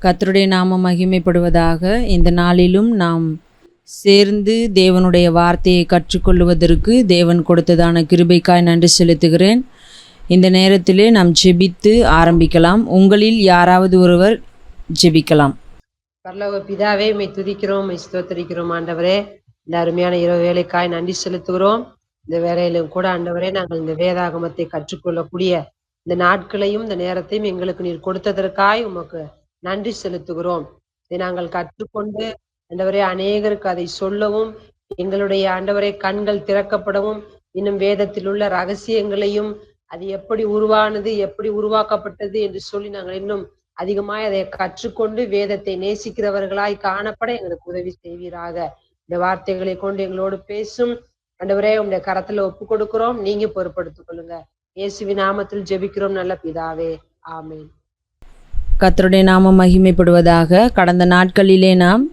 கர்த்தருடைய நாமம் மகிமைப்படுவதாக. இந்த நாளிலும் நாம் சேர்ந்து தேவனுடைய வார்த்தையை கற்றுக்கொள்வதற்கு தேவன் கொடுத்ததான கிருபைக்காய் நன்றி செலுத்துகிறேன். இந்த நேரத்திலே நாம் ஜெபித்து ஆரம்பிக்கலாம். உங்களில் யாராவது ஒருவர் ஜெபிக்கலாம். பரலோக பிதாவே, உம்மை துதிக்கிறோம், உம்மை ஸ்தோத்திரிக்கிறோம் ஆண்டவரே. இந்த அருமையான இரவு வேலைக்காய் நன்றி செலுத்துகிறோம். இந்த வேலையிலும் கூட ஆண்டவரே, நாங்கள் இந்த வேதாகமத்தை கற்றுக்கொள்ளக்கூடிய இந்த நாட்களையும் இந்த நேரத்தையும் எங்களுக்கு நீர் கொடுத்ததற்காய் உமக்கு நன்றி செலுத்துகிறோம். இதை நாங்கள் கற்றுக்கொண்டு ஆண்டவரே அநேகருக்கு அதை சொல்லவும், எங்களுடைய ஆண்டவரே கண்கள் திறக்கப்படவும், இன்னும் வேதத்தில் உள்ள ரகசியங்களையும் அது எப்படி உருவானது, எப்படி உருவாக்கப்பட்டது என்று சொல்லி நாங்கள் இன்னும் அதிகமாய் அதை கற்றுக்கொண்டு வேதத்தை நேசிக்கிறவர்களாய் காணப்பட எங்களுக்கு உதவி செய்வீராக. இந்த வார்த்தைகளை கொண்டு எங்களோடு பேசும் ஆண்டவரே, உங்களுடைய கரத்துல ஒப்பு கொடுக்கிறோம். நீங்க பொறுப்படுத்திக் கொள்ளுங்க. இயேசுவின் நாமத்தில் ஜெபிக்கிறோம் நல்ல பிதாவே, ஆமென். கர்த்தருடைய நாமம் மகிமைப்படுவதாக. கடந்த நாட்களிலே நாம்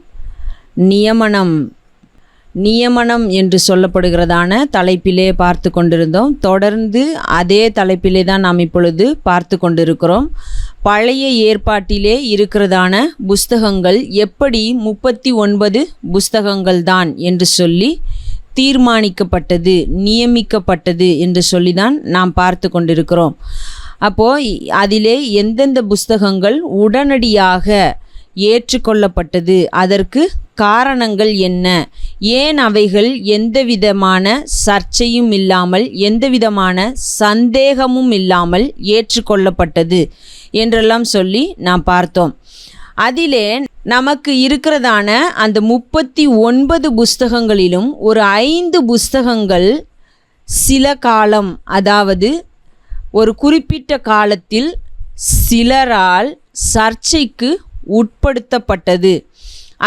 நியமனம் என்று சொல்லப்படுகிறதான தலைப்பிலே பார்த்து கொண்டிருந்தோம். தொடர்ந்து அதே தலைப்பிலே தான் நாம் இப்பொழுது பார்த்து கொண்டிருக்கிறோம். பழைய ஏற்பாட்டிலே இருக்கிறதான புஸ்தகங்கள் எப்படி 39 புஸ்தகங்கள் தான் என்று சொல்லி தீர்மானிக்கப்பட்டது, நியமிக்கப்பட்டது என்று சொல்லி தான் நாம் பார்த்து கொண்டிருக்கிறோம். அப்போது அதிலே எந்தெந்த புஸ்தகங்கள் உடனடியாக ஏற்றுக்கொள்ளப்பட்டது, அதற்கு காரணங்கள் என்ன, ஏன் அவைகள் எந்தவிதமான சர்ச்சையும் இல்லாமல் எந்தவிதமான சந்தேகமும் இல்லாமல் ஏற்றுக்கொள்ளப்பட்டது என்றெல்லாம் சொல்லி நாம் பார்த்தோம். அதிலே நமக்கு இருக்கிறதான அந்த 39 புஸ்தகங்களிலும் ஒரு 5 புஸ்தகங்கள் சில காலம், அதாவது ஒரு குறிப்பிட்ட காலத்தில் சிலரால் சர்ச்சைக்கு உட்படுத்தப்பட்டது.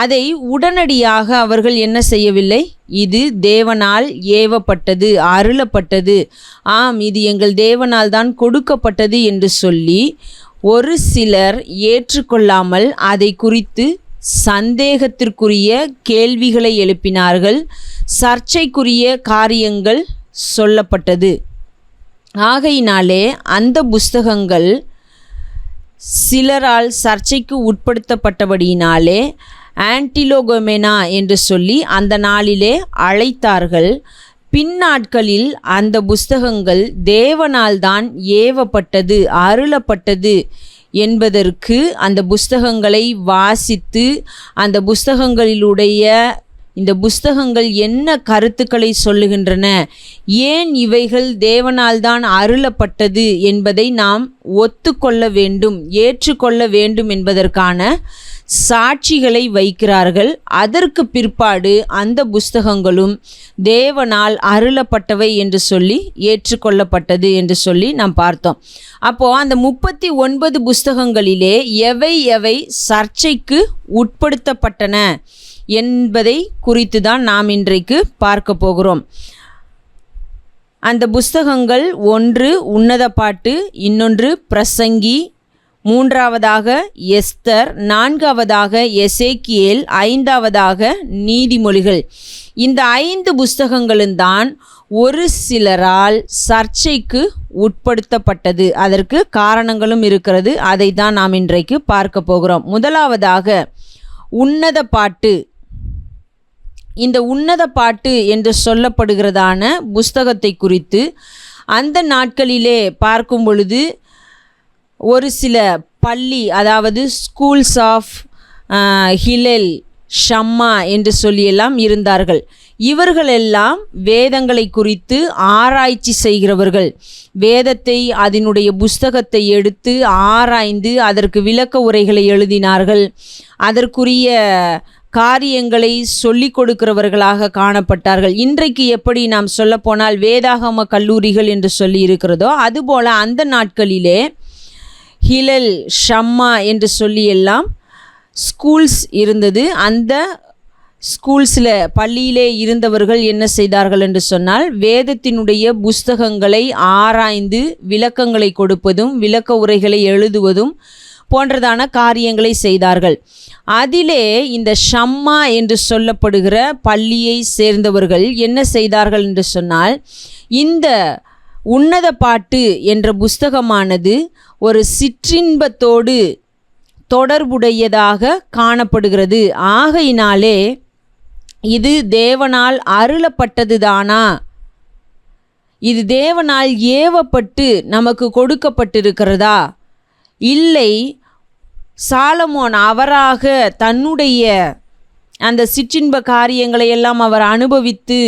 அதை உடனடியாக அவர்கள் என்ன செய்யவில்லை, இது தேவனால் ஏவப்பட்டது, அருளப்பட்டது, ஆம் இது எங்கள் தேவனால் தான் கொடுக்கப்பட்டது என்று சொல்லி ஒரு சிலர் ஏற்றுக்கொள்ளாமல் அதை குறித்து சந்தேகத்திற்குரிய கேள்விகளை எழுப்பினார்கள். சர்ச்சைக்குரிய காரியங்கள் சொல்லப்பட்டது. ஆகையினாலே அந்த புஸ்தகங்கள் சிலரால் சர்ச்சைக்கு உட்படுத்தப்பட்டபடியினாலே ஆன்டிலோகோமெனா என்று சொல்லி அந்த நாளிலே அழைத்தார்கள். பின்னாட்களில் அந்த புஸ்தகங்கள் தேவனால் தான் ஏவப்பட்டது, அருளப்பட்டது என்பதற்கு அந்த புஸ்தகங்களை வாசித்து அந்த புஸ்தகங்களிலுடைய இந்த புஸ்தகங்கள் என்ன கருத்துக்களை சொல்லுகின்றன, ஏன் இவைகள் தேவனால் தான் அருளப்பட்டது என்பதை நாம் ஒத்துக்கொள்ள வேண்டும், ஏற்றுக்கொள்ள வேண்டும் என்பதற்கான சாட்சிகளை வைக்கிறார்கள். அதற்கு பிற்பாடு அந்த புஸ்தகங்களும் தேவனால் அருளப்பட்டவை என்று சொல்லி ஏற்றுக்கொள்ளப்பட்டது என்று சொல்லி நாம் பார்த்தோம். அப்போது அந்த 39 புஸ்தகங்களிலே எவை சர்ச்சைக்கு உட்படுத்தப்பட்டன என்பதை குறித்து தான் நாம் இன்றைக்கு பார்க்க போகிறோம். அந்த புஸ்தகங்கள், ஒன்று உன்னத பாட்டு, இன்னொன்று பிரசங்கி, மூன்றாவதாக எஸ்தர், நான்காவதாக எசேக்கியேல், ஐந்தாவதாக நீதிமொழிகள். இந்த 5 புஸ்தகங்களும் தான் ஒரு சிலரால் சர்ச்சைக்கு உட்படுத்தப்பட்டது. அதற்கு காரணங்களும் இருக்கிறது. அதை தான் நாம் இன்றைக்கு பார்க்க போகிறோம். முதலாவதாக உன்னத பாட்டு. இந்த உன்னத பாட்டு என்று சொல்லப்படுகிறதான புஸ்தகத்தை குறித்து அந்த நாட்களிலே பார்க்கும் பொழுது ஒரு சில பள்ளி, அதாவது ஸ்கூல்ஸ் ஆஃப் ஹிலெல், ஷம்மா என்று சொல்லியெல்லாம் இருந்தார்கள். இவர்களெல்லாம் வேதங்களை குறித்து ஆராய்ச்சி செய்கிறவர்கள். வேதத்தை, அதனுடைய புஸ்தகத்தை எடுத்து ஆராய்ந்து அதற்கு விளக்க உரைகளை எழுதினார்கள். அதற்குரிய காரியங்களை சொல்லிக் கொடுக்கிறவர்களாக காணப்பட்டார்கள். இன்றைக்கு எப்படி நாம் சொல்லப்போனால் வேதாகம கல்லூரிகள் என்று சொல்லி இருக்கிறதோ அதுபோல் அந்த நாட்களிலே ஹிலல், ஷம்மா என்று சொல்லி எல்லாம் ஸ்கூல்ஸ் இருந்தது. அந்த ஸ்கூல்ஸில், பள்ளியிலே இருந்தவர்கள் என்ன செய்தார்கள் என்று சொன்னால், வேதத்தினுடைய புஸ்தகங்களை ஆராய்ந்து விளக்கங்களை கொடுப்பதும் விளக்க உரைகளை எழுதுவதும் போன்றதான காரியங்களை செய்தார்கள். அதிலே இந்த ஷம்மா என்று சொல்லப்படுகிற பள்ளியை சேர்ந்தவர்கள் என்ன செய்தார்கள் என்று சொன்னால், இந்த உன்னத பாட்டு என்ற புஸ்தகமானது ஒரு சிற்றின்பத்தோடு தொடர்புடையதாக காணப்படுகிறது. ஆகையினாலே இது தேவனால் அருளப்பட்டதுதானா? இது தேவனால் ஏவப்பட்டு நமக்கு கொடுக்கப்பட்டிருக்கிறதா? இல்லை, சாலமோன் அவராக தன்னுடைய அந்த சிற்றின்ப காரியங்களை எல்லாம் அவர் அனுபவித்து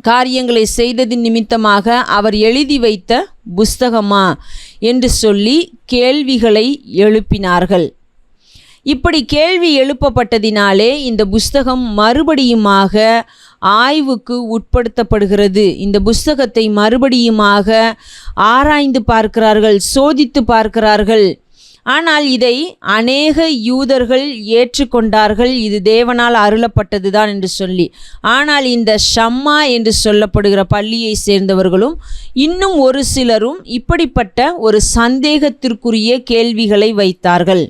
காரியங்களை செய்தது நிமித்தமாக அவர் எழுதி வைத்த புஸ்தகமா என்று சொல்லி கேள்விகளை எழுப்பினார்கள். இப்படி கேள்வி எழுப்பப்பட்டதினாலே இந்த புஸ்தகம் மறுபடியுமாக ஆய்வுக்கு உட்படுத்தப்படுகிறது. இந்த புஸ்தகத்தை மறுபடியுமாக ஆராய்ந்து பார்க்கிறார்கள், சோதித்து பார்க்கிறார்கள். ஆனால் இதை அநேக யூதர்கள் ஏற்றுக்கொண்டார்கள், இது தேவனால் அருளப்பட்டதுதான் என்று சொல்லி. ஆனால் இந்த ஷம்மா என்று சொல்லப்படுகிற பள்ளியை சேர்ந்தவர்களும் இன்னும் ஒரு சிலரும் இப்படிப்பட்ட ஒரு சந்தேகத்திற்குரிய கேள்விகளை வைத்தார்கள்.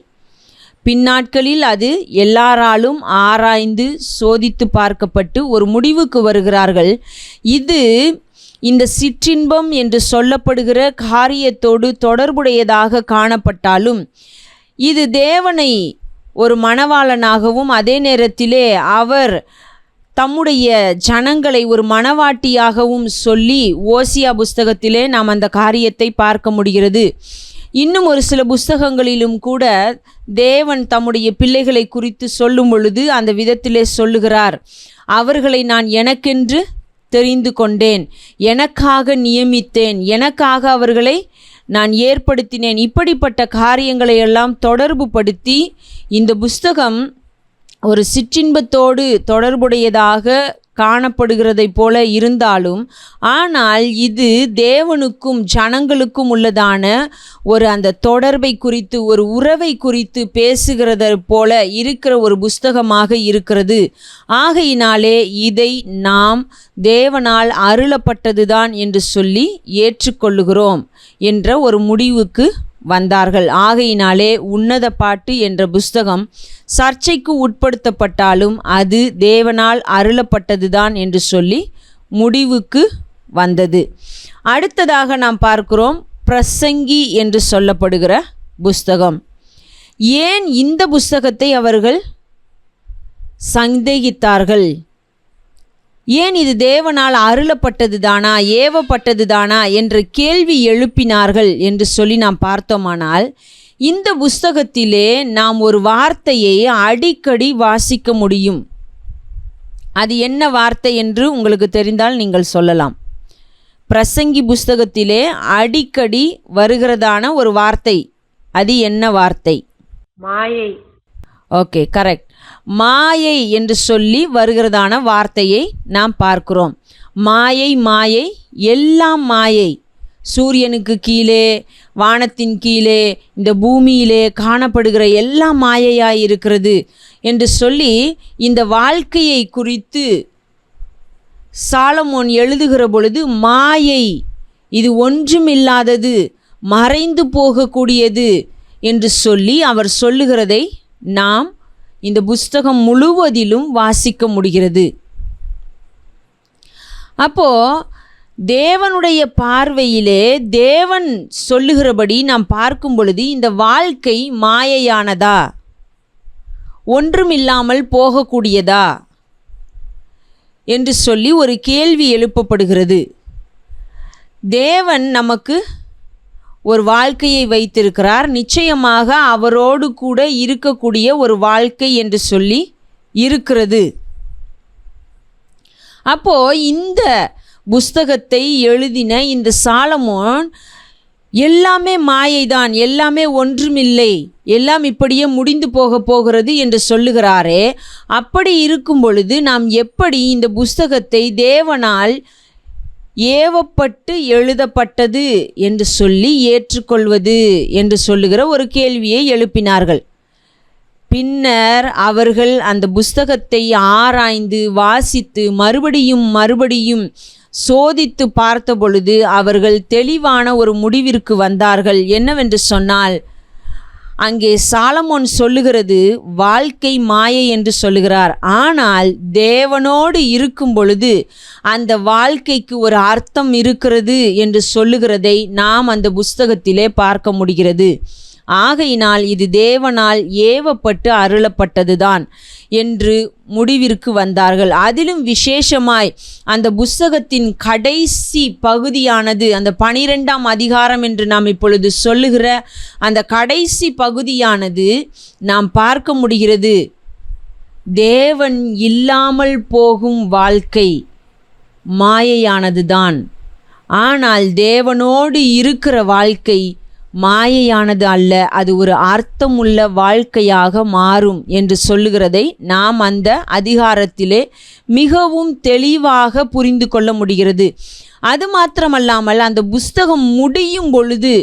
பின்னாட்களில் அது எல்லாராலும் ஆராய்ந்து சோதித்து பார்க்கப்பட்டு ஒரு முடிவுக்கு வருகிறார்கள். இது இந்த சிற்றின்பம் என்று சொல்லப்படுகிற காரியத்தோடு தொடர்புடையதாக காணப்பட்டாலும் இது தேவனை ஒரு மணவாளனாகவும் அதே நேரத்திலே அவர் தம்முடைய ஜனங்களை ஒரு மணவாட்டியாகவும் சொல்லி ஓசியா புஸ்தகத்திலே நாம் அந்த காரியத்தை பார்க்க முடிகிறது. இன்னும் ஒரு சில புஸ்தகங்களிலும் கூட தேவன் தம்முடைய பிள்ளைகளை குறித்து சொல்லும் பொழுது அந்த விதத்திலே சொல்லுகிறார், அவர்களை நான் எனக்கென்று தெரிந்து கொண்டேன், எனக்காக நியமித்தேன், எனக்காக அவர்களை நான் ஏற்படுத்தினேன். இப்படிப்பட்ட காரியங்களை எல்லாம் தொடர்பு படுத்தி இந்த புஸ்தகம் ஒரு சிற்றின்பத்தோடு தொடர்புடையதாக காணப்படுகிறதை போல இருந்தாலும், ஆனால் இது தேவனுக்கும் ஜனங்களுக்கும் உள்ளதான ஒரு அந்த தொடர்பை குறித்து, ஒரு உறவை குறித்து பேசுகிறத போல இருக்கிற ஒரு புஸ்தகமாக இருக்கிறது. ஆகையினாலே இதை நாம் தேவனால் அருளப்பட்டதுதான் என்று சொல்லி ஏற்றுக்கொள்ளுகிறோம் என்ற ஒரு முடிவுக்கு வந்தார்கள். ஆகையினாலே உன்னத பாட்டு என்ற புஸ்தகம் சர்ச்சைக்கு உட்படுத்தப்பட்டாலும் அது தேவனால் அருளப்பட்டதுதான் என்று சொல்லி முடிவுக்கு வந்தது. அடுத்ததாக நாம் பார்க்கிறோம் பிரசங்கி என்று சொல்லப்படுகிற புஸ்தகம். ஏன் இந்த புஸ்தகத்தை அவர்கள் சந்தேகித்தார்கள்? ஏன் இது தேவனால் அருளப்பட்டது தானா, ஏவப்பட்டது தானா என்ற கேள்வி எழுப்பினார்கள் என்று சொல்லி நாம் பார்த்தோமானால், இந்த புஸ்தகத்திலே நாம் ஒரு வார்த்தையை அடிக்கடி வாசிக்க முடியும். அது என்ன வார்த்தை என்று உங்களுக்கு தெரிந்தால் நீங்கள் சொல்லலாம். பிரசங்கி புஸ்தகத்திலே அடிக்கடி வருகிறதான ஒரு வார்த்தை, அது என்ன வார்த்தை? மாயை. Okay, correct. மாயை என்று சொல்லி வருகிறதான வார்த்தையை நாம் பார்க்கிறோம். மாயை, மாயை, எல்லாம் மாயை. சூரியனுக்கு கீழே, வானத்தின் கீழே, இந்த பூமியிலே காணப்படுகிற எல்லாம் மாயையாய் இருக்கிறது என்று சொல்லி இந்த வாழ்க்கையை குறித்து சாலமோன் எழுதுகிற பொழுது மாயை, இது ஒன்றுமில்லாதது, மறைந்து போகக்கூடியது என்று சொல்லி அவர் சொல்லுகிறதை நாம் இந்த புஸ்தகம் முழுவதிலும் வாசிக்க முடிகிறது. அப்போ தேவனுடைய பார்வையிலே தேவன் சொல்லுகிறபடி நாம் பார்க்கும் பொழுது இந்த வாழ்க்கை மாயையானதா, ஒன்றுமில்லாமல் போகக்கூடியதா என்று சொல்லி ஒரு கேள்வி எழுப்பப்படுகிறது. தேவன் நமக்கு ஒரு வாழ்க்கையை வைத்திருக்கிறார், நிச்சயமாக அவரோடு கூட இருக்கக்கூடிய ஒரு வாழ்க்கை என்று சொல்லி இருக்கிறது. அப்போ இந்த புஸ்தகத்தை எழுதின இந்த சாலமோன் எல்லாமே மாயைதான், எல்லாமே ஒன்றுமில்லை, எல்லாம் இப்படியே முடிந்து போகிறது என்று சொல்லுகிறாரே. அப்படி இருக்கும் பொழுது நாம் எப்படி இந்த புஸ்தகத்தை தேவனால் ஏவப்பட்டு எழுதப்பட்டது என்று சொல்லி ஏற்றுக்கொள்வது என்று சொல்லுகிற ஒரு கேள்வியை எழுப்பினார்கள். பின்னர் அவர்கள் அந்த புஸ்தகத்தை ஆராய்ந்து வாசித்து மறுபடியும் சோதித்து பார்த்த பொழுது அவர்கள் தெளிவான ஒரு முடிவிற்கு வந்தார்கள். என்னவென்று சொன்னால், அங்கே சாலமோன் சொல்லுகிறது வாழ்க்கை மாயை என்று சொல்லுகிறார். ஆனால் தேவனோடு இருக்கும் பொழுது அந்த வாழ்க்கைக்கு ஒரு அர்த்தம் இருக்கிறது என்று சொல்லுகிறதை நாம் அந்த புஸ்தகத்திலே பார்க்க முடிகிறது. ஆகையினால் இது தேவனால் ஏவப்பட்டு அருளப்பட்டதுதான் என்று முடிவிற்கு வந்தார்கள். அதிலும் விசேஷமாய் அந்த புஸ்தகத்தின் கடைசி பகுதியானது, அந்த 12ஆம் அதிகாரம் என்று நாம் இப்பொழுது சொல்லுகிற அந்த கடைசி பகுதியானது நாம் பார்க்க முடிகிறது. தேவன் இல்லாமல் போகும் வாழ்க்கை மாயையானதுதான், ஆனால் தேவனோடு இருக்கிற வாழ்க்கை மாயையானது அல்ல, அது ஒரு அர்த்தமுள்ள வாழ்க்கையாக மாறும் என்று சொல்லுகிறதை நாம் அந்த அதிகாரத்திலே மிகவும் தெளிவாக புரிந்து கொள்ள முடிகிறது. அது மாத்திரமல்லாமல் அந்த புஸ்தகம் முடியும் பொழுது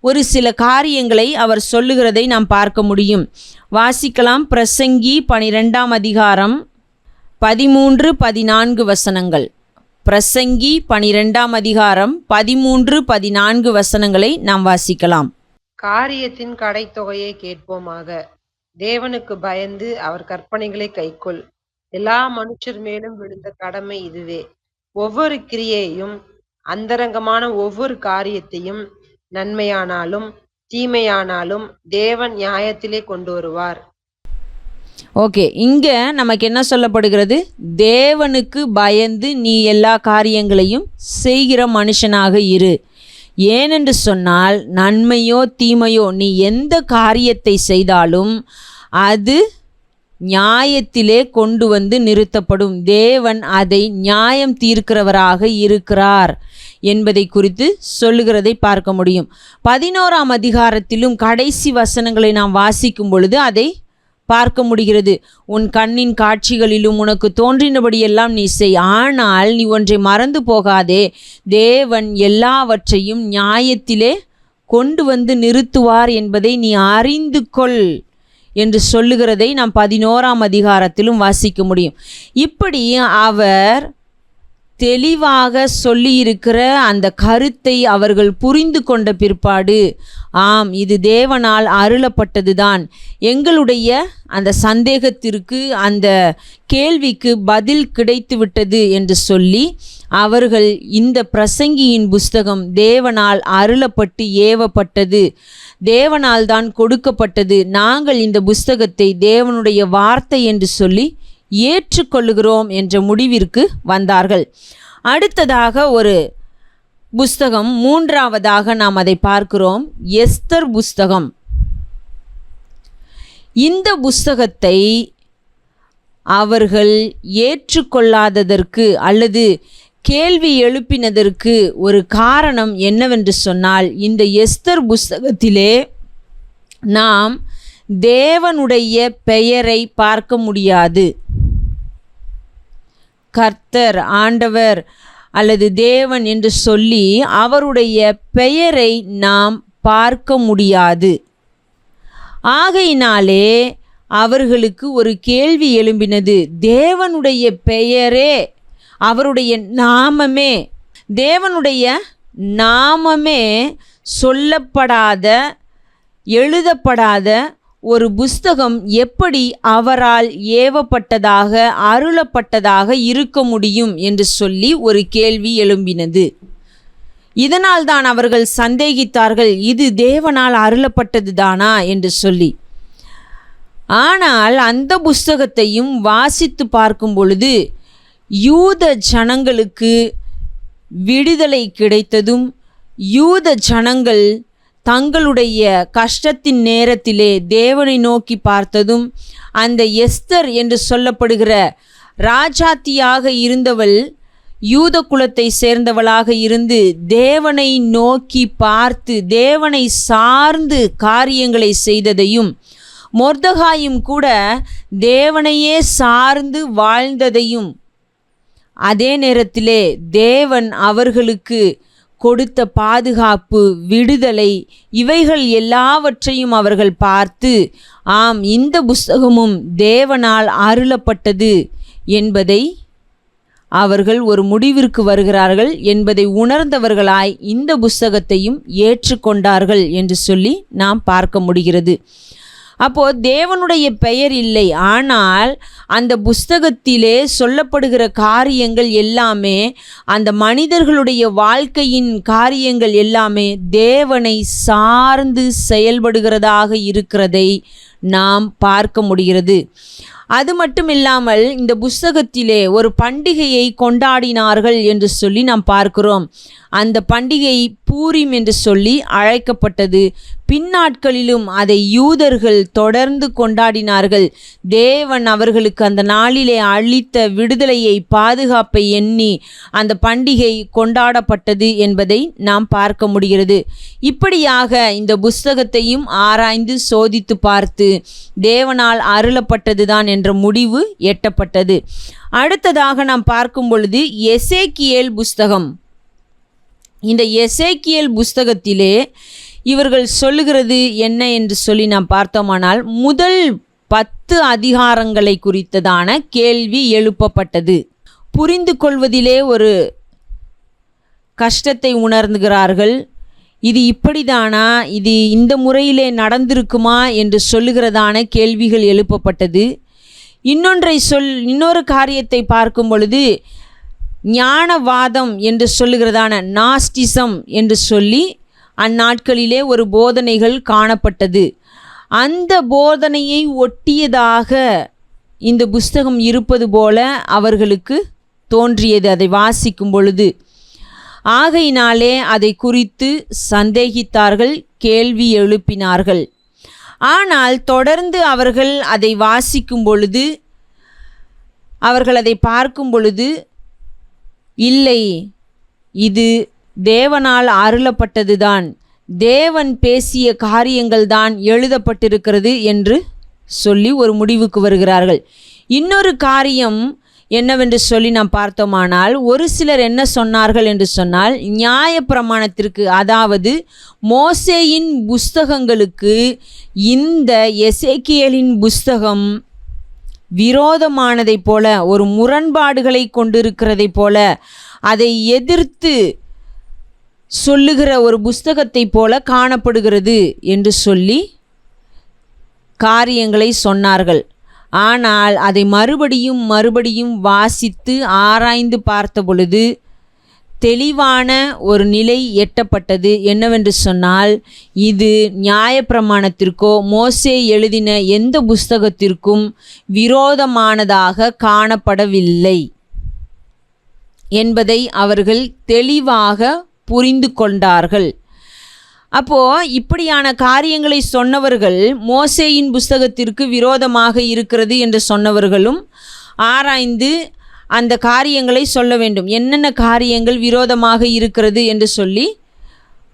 ஒரு சில காரியங்களை அவர் சொல்லுகிறதை நாம் பார்க்க முடியும். வாசிக்கலாம். பிரசங்கி 12ஆம் அதிகாரம் 13-14 வசனங்கள். பிரசங்கி 12ஆம் அதிகாரம் 13-14 வசனங்களை நாம் வாசிக்கலாம். காரியத்தின் கடைத்தொகையை கேட்போமாக. தேவனுக்கு பயந்து அவர் கற்பனைகளை கைக்கொள். எல்லா மனுஷர் மேலும் விழுந்த கடமை இதுவே. ஒவ்வொரு கிரியையையும் அந்தரங்கமான ஒவ்வொரு காரியத்தையும் நன்மையானாலும் தீமையானாலும் தேவன் நியாயத்திலே கொண்டு வருவார். ஓகே, இங்கே நமக்கு என்ன சொல்லப்படுகிறது? தேவனுக்கு பயந்து நீ எல்லா காரியங்களையும் செய்கிற மனுஷனாக இரு. ஏனென்று சொன்னால் நன்மையோ தீமையோ நீ எந்த காரியத்தை செய்தாலும் அது நியாயத்திலே கொண்டு வந்து நிறுத்தப்படும். தேவன் அதை நியாயம் தீர்க்கிறவராக இருக்கிறார் என்பதை குறித்து சொல்லுகிறதை பார்க்க முடியும். 11ஆம் அதிகாரத்திலும் கடைசி வசனங்களை நாம் வாசிக்கும் பொழுது அதை பார்க்க முடிகிறது. உன் கண்ணின் காட்சிகளிலும் உனக்கு தோன்றினபடியெல்லாம் நீ செய், ஆனால் நீ ஒன்றை மறந்து போகாதே, தேவன் எல்லாவற்றையும் நியாயத்திலே கொண்டு வந்து நிறுத்துவார் என்பதை நீ அறிந்து கொள் என்று சொல்லுகிறதை நாம் 11ஆம் அதிகாரத்திலும் வாசிக்க முடியும். இப்படி அவர் தெளிவாக சொல்லியிருக்கிற அந்த கருத்தை அவர்கள் புரிந்து கொண்ட பிற்பாடு, ஆம் இது தேவனால் அருளப்பட்டதுதான், எங்களுடைய அந்த சந்தேகத்திற்கு அந்த கேள்விக்கு பதில் கிடைத்து விட்டது என்று சொல்லி அவர்கள் இந்த பிரசங்கியின் புஸ்தகம் தேவனால் அருளப்பட்டு ஏவப்பட்டது, தேவனால் தான் கொடுக்கப்பட்டது, நாங்கள் இந்த புஸ்தகத்தை தேவனுடைய வார்த்தை என்று சொல்லி ஏற்றுக்கொள்ளுகிறோம் என்ற முடிவிற்கு வந்தார்கள். அடுத்ததாக ஒரு புஸ்தகம், மூன்றாவதாக நாம் அதை பார்க்கிறோம், எஸ்தர் புஸ்தகம். இந்த புஸ்தகத்தை அவர்கள் ஏற்றுக்கொள்ளாததற்கு அல்லது கேள்வி எழுப்பினதற்கு ஒரு காரணம் என்னவென்று சொன்னால், இந்த எஸ்தர் புஸ்தகத்திலே நாம் தேவனுடைய பெயரை பார்க்க முடியாது. கர்த்தர், ஆண்டவர் அல்லது தேவன் என்று சொல்லி அவருடைய பெயரை நாம் பார்க்க முடியாது. ஆகையினாலே அவர்களுக்கு ஒரு கேள்வி எழும்பினது. தேவனுடைய பெயரே, அவருடைய நாமமே, தேவனுடைய நாமமே சொல்லப்படாத, எழுதப்படாத ஒரு புஸ்தகம் எப்படி அவரால் ஏவப்பட்டதாக, அருளப்பட்டதாக இருக்க முடியும் என்று சொல்லி ஒரு கேள்வி எழும்பினது. இதனால் தான் அவர்கள் சந்தேகித்தார்கள், இது தேவனால் அருளப்பட்டது தானா என்று சொல்லி. ஆனால் அந்த புஸ்தகத்தையும் வாசித்து பார்க்கும் பொழுது யூத ஜனங்களுக்கு விடுதலை கிடைத்ததும், யூத ஜனங்கள் தங்களுடைய கஷ்டத்தின் நேரத்திலே தேவனை நோக்கி பார்த்ததும், அந்த எஸ்தர் என்று சொல்லப்படுகிற ராஜாத்தியாக இருந்தவள் யூத குலத்தை சேர்ந்தவளாக இருந்து தேவனை நோக்கி பார்த்து தேவனை சார்ந்து காரியங்களை செய்ததையும், மொர்தெகாயும் கூட தேவனையே சார்ந்து வாழ்ந்ததையும், அதே நேரத்திலே தேவன் அவர்களுக்கு கொடுத்த பாதுகாப்பு, விடுதலை, இவைகள் எல்லாவற்றையும் அவர்கள் பார்த்து, ஆம் இந்த புஸ்தகமும் தேவனால் அருளப்பட்டது என்பதை அவர்கள் ஒரு முடிவிற்கு வருகிறார்கள் என்பதை உணர்ந்தவர்களாய் இந்த புஸ்தகத்தையும் ஏற்றுக்கொண்டார்கள் என்று சொல்லி நாம் பார்க்க முடிகிறது. அப்போது தேவனுடைய பெயர் இல்லை, ஆனால் அந்த புஸ்தகத்திலே சொல்லப்படுகிற காரியங்கள் எல்லாமே, அந்த மனிதர்களுடைய வாழ்க்கையின் காரியங்கள் எல்லாமே தேவனை சார்ந்து செயல்படுகிறதாக இருக்கிறதை நாம் பார்க்க முடிகிறது. அது மட்டும் இல்லாமல் இந்த புஸ்தகத்திலே ஒரு பண்டிகையை கொண்டாடினார்கள் என்று சொல்லி நாம் பார்க்கிறோம். அந்த பண்டிகை பூரிம் என்று சொல்லி அழைக்கப்பட்டது. பின்னாட்களிலும் அதை யூதர்கள் தொடர்ந்து கொண்டாடினார்கள். தேவன் அவர்களுக்கு அந்த நாளிலே அளித்த விடுதலையை, பாதுகாப்பை எண்ணி அந்த பண்டிகை கொண்டாடப்பட்டது என்பதை நாம் பார்க்க முடிகிறது. இப்படியாக இந்த புஸ்தகத்தையும் ஆராய்ந்து சோதித்து பார்த்து தேவனால் அருளப்பட்டதுதான் என்ற முடிவு எட்டப்பட்டது. அடுத்ததாக நாம் பார்க்கும் பொழுது எசேக்கியேல் புஸ்தகம். இந்த எசேக்கியேல் புஸ்தகத்திலே இவர்கள் சொல்லுகிறது என்ன என்று சொல்லி நாம் பார்த்தோமானால், முதல் 10 அதிகாரங்களை குறித்ததான கேள்வி எழுப்பப்பட்டது. புரிந்து கொள்வதிலே ஒரு கஷ்டத்தை உணர்ந்துகிறார்கள். இது இப்படிதானா, இது இந்த முறையிலே நடந்திருக்குமா என்று சொல்லுகிறதான கேள்விகள் எழுப்பப்பட்டது. இன்னொரு காரியத்தை பார்க்கும் பொழுது ஞானவாதம் என்று சொல்லுகிறதான நாஸ்டிசம் என்று சொல்லி அந்நாட்களிலே ஒரு போதனைகள் காணப்பட்டது. அந்த போதனையை ஒட்டியதாக இந்த புஸ்தகம் இருப்பது போல அவர்களுக்கு தோன்றியது அதை வாசிக்கும் பொழுது. ஆகையினாலே அதை குறித்து சந்தேகித்தார்கள், கேள்வி எழுப்பினார்கள். ஆனால் தொடர்ந்து அவர்கள் அதை வாசிக்கும் பொழுது, அவர்கள் அதை பார்க்கும் பொழுது, இல்லை, இது தேவனால் அருளப்பட்டதுதான், தேவன் பேசிய காரியங்கள் தான் எழுதப்பட்டிருக்கிறது என்று சொல்லி ஒரு முடிவுக்கு வருகிறார்கள். இன்னொரு காரியம் என்னவென்று சொல்லி நாம் பார்த்தோமானால், ஒரு சிலர் என்ன சொன்னார்கள் என்று சொன்னால், நியாயப்பிரமாணத்திற்கு, அதாவது மோசேயின் புஸ்தகங்களுக்கு இந்த எசேக்கியேலின் புஸ்தகம் விரோதமானதைப் போல, ஒரு முரண்பாடுகளை கொண்டிருக்கிறதைப் போல, அதை எதிர்த்து சொல்லுகிற ஒரு புஸ்தகத்தைப் போல காணப்படுகிறது என்று சொல்லி காரியங்களை சொன்னார்கள். ஆனால் அதை மறுபடியும் வாசித்து ஆராய்ந்து பார்த்த பொழுது தெளிவான ஒரு நிலை எட்டப்பட்டது. என்னவென்று சொன்னால், இது நியாயப்பிரமாணத்திற்கோ மோசே எழுதின எந்த புஸ்தகத்திற்கும் விரோதமானதாக காணப்படவில்லை என்பதை அவர்கள் தெளிவாக புரிந்து கொண்டார்கள். அப்போது இப்படியான காரியங்களை சொன்னவர்கள், மோசேயின் புஸ்தகத்திற்கு விரோதமாக இருக்கிறது என்று சொன்னவர்களும் ஆராய்ந்து அந்த காரியங்களை சொல்ல வேண்டும். என்னென்ன காரியங்கள் விரோதமாக இருக்கிறது என்று சொல்லி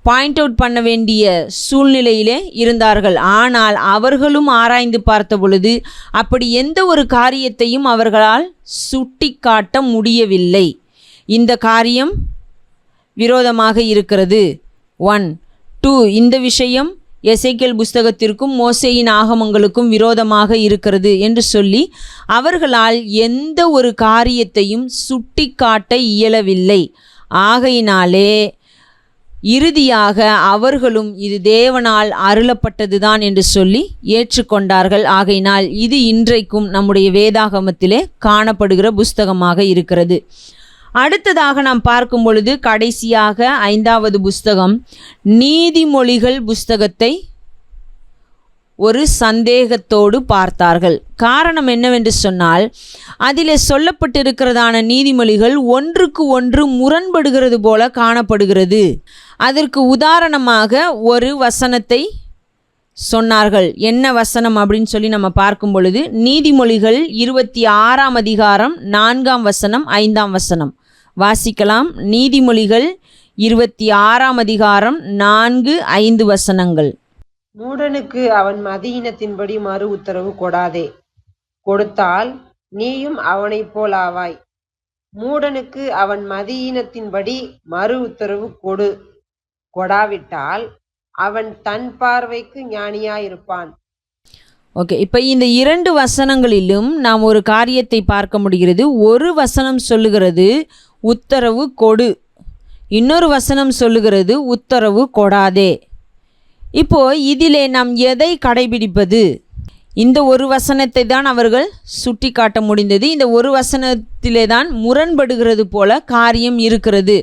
பாயிண்ட் அவுட் பண்ண வேண்டிய சூழ்நிலையிலே இருந்தார்கள். ஆனால் அவர்களும் ஆராய்ந்து பார்த்த பொழுது அப்படி எந்த ஒரு காரியத்தையும் அவர்களால் சுட்டி காட்ட முடியவில்லை. இந்த காரியம் விரோதமாக இருக்கிறது, 1, 2, இந்த விஷயம் எசேக்கியேல் புஸ்தகத்திற்கும் மோசேயின் ஆகமங்களுக்கும் விரோதமாக இருக்கிறது என்று சொல்லி அவர்களால் எந்த ஒரு காரியத்தையும் சுட்டி காட்ட இயலவில்லை. ஆகையினாலே இறுதியாக அவர்களும் இது தேவனால் அருளப்பட்டதுதான் என்று சொல்லி ஏற்றுக்கொண்டார்கள். ஆகையினால் இது இன்றைக்கும் நம்முடைய வேதாகமத்திலே காணப்படுகிற புஸ்தகமாக இருக்கிறது. அடுத்ததாக நாம் பார்க்கும் பொழுது கடைசியாக 5வது புஸ்தகம் நீதிமொழிகள் புஸ்தகத்தை ஒரு சந்தேகத்தோடு பார்த்தார்கள். காரணம் என்னவென்று சொன்னால், அதிலே சொல்லப்பட்டிருக்கிறதான நீதிமொழிகள் ஒன்றுக்கு ஒன்று முரண்படுகிறது போல காணப்படுகிறது. அதற்கு உதாரணமாக ஒரு வசனத்தை சொன்னார்கள். என்ன வசனம் அப்படின்னு சொல்லி நம்ம பார்க்கும் பொழுது நீதிமொழிகள் 26ஆம் அதிகாரம் 4ஆம் வசனம் 5ஆம் வசனம் வாசிக்கலாம். நீதிமொழிகள் 26ஆம் அதிகாரம் 4-5 வசனங்கள். மூடனுக்கு அவன் மதியினத்தின்படி மறு உத்தரவு கொடாதே, கொடுத்தால் நீயும் அவனைப் போல் ஆவாய். மூடனுக்கு அவன் மதியினத்தின்படி மறு உத்தரவு கொடாவிட்டால் அவன் தன் பார்வைக்கு ஞானியாயிருப்பான். ஓகே, இப்போ இந்த 2 வசனங்களிலும் நாம் ஒரு காரியத்தை பார்க்க முடிகிறது. ஒரு வசனம் சொல்லுகிறது உத்தரவு கொடு, இன்னொரு வசனம் சொல்லுகிறது உத்தரவு கொடாதே. இப்போ இதிலே நாம் எதை கடைபிடிப்பது? இந்த ஒரு வசனத்தை தான் அவர்கள் சுட்டி காட்ட முடிந்தது. இந்த ஒரு வசனத்திலே தான் முரண்படுகிறது போல காரியம் இருக்கிறது.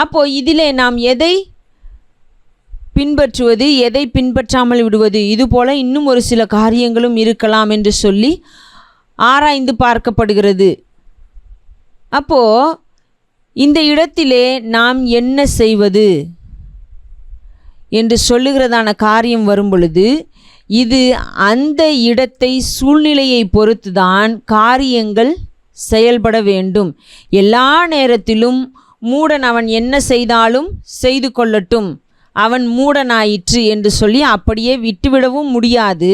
அப்போது இதிலே நாம் எதை பின்பற்றுவது, எதை பின்பற்றாமல் விடுவது, இதுபோல் இன்னும் ஒரு சில காரியங்களும் இருக்கலாம் என்று சொல்லி ஆராய்ந்து பார்க்கப்படுகிறது. அப்போது இந்த இடத்திலே நாம் என்ன செய்வது என்று சொல்லுகிறதான காரியம் வரும் பொழுது, இது அந்த இடத்தை சூழ்நிலையை பொறுத்து தான் காரியங்கள் செயல்பட வேண்டும். எல்லா நேரத்திலும் மூடன் அவன் என்ன செய்தாலும் செய்து கொள்ளட்டும், அவன் மூடனாயிற்று என்று சொல்லி அப்படியே விட்டுவிடவும் முடியாது.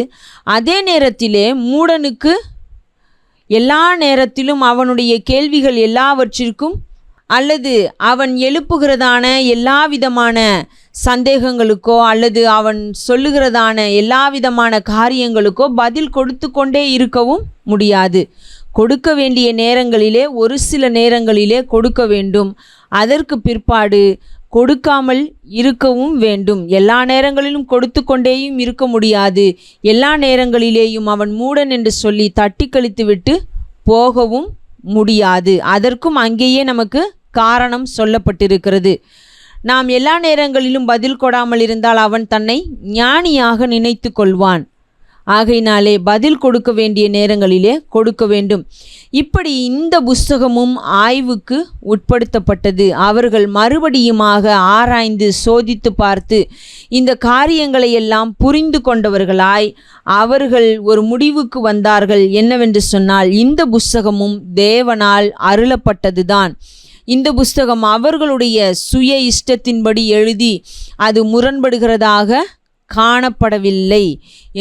அதே நேரத்திலே மூடனுக்கு எல்லா நேரத்திலும் அவனுடைய கேள்விகள் எல்லாவற்றிற்கும் அல்லது அவன் எழுப்புகிறதான எல்லா விதமான சந்தேகங்களுக்கோ அல்லது அவன் சொல்லுகிறதான எல்லா விதமான காரியங்களுக்கோ பதில் கொடுத்து கொண்டே இருக்கவும் முடியாது. கொடுக்க வேண்டிய நேரங்களிலே ஒரு சில நேரங்களிலே கொடுக்க வேண்டும். அதற்கு பிற்பாடு கொடுக்காமல் இருக்கவும் வேண்டும். எல்லா நேரங்களிலும் கொடுத்து கொண்டேயும் இருக்க முடியாது. எல்லா நேரங்களிலேயும் அவன் மூடன் என்று சொல்லி தட்டி கழித்து விட்டு போகவும் முடியாது. அதற்கும் அங்கேயே நமக்கு காரணம் சொல்லப்பட்டிருக்கிறது. நாம் எல்லா நேரங்களிலும் பதில் கொடாமல் இருந்தால் அவன் தன்னை ஞானியாக நினைத்து கொள்வான். ஆகையினாலே பதில் கொடுக்க வேண்டிய நேரங்களிலே கொடுக்க வேண்டும். இப்படி இந்த புஸ்தகமும் ஆய்வுக்கு உட்படுத்தப்பட்டது. அவர்கள் மறுபடியுமாக ஆராய்ந்து சோதித்து பார்த்து இந்த காரியங்களை எல்லாம் புரிந்து கொண்டவர்களாய் அவர்கள் ஒரு முடிவுக்கு வந்தார்கள். என்னவென்று சொன்னால், இந்த புஸ்தகமும் தேவனால் அருளப்பட்டதுதான். இந்த புஸ்தகம் அவர்களுடைய சுய இஷ்டத்தின்படி எழுதி அது முரண்படுகிறதாக காணப்படவில்லை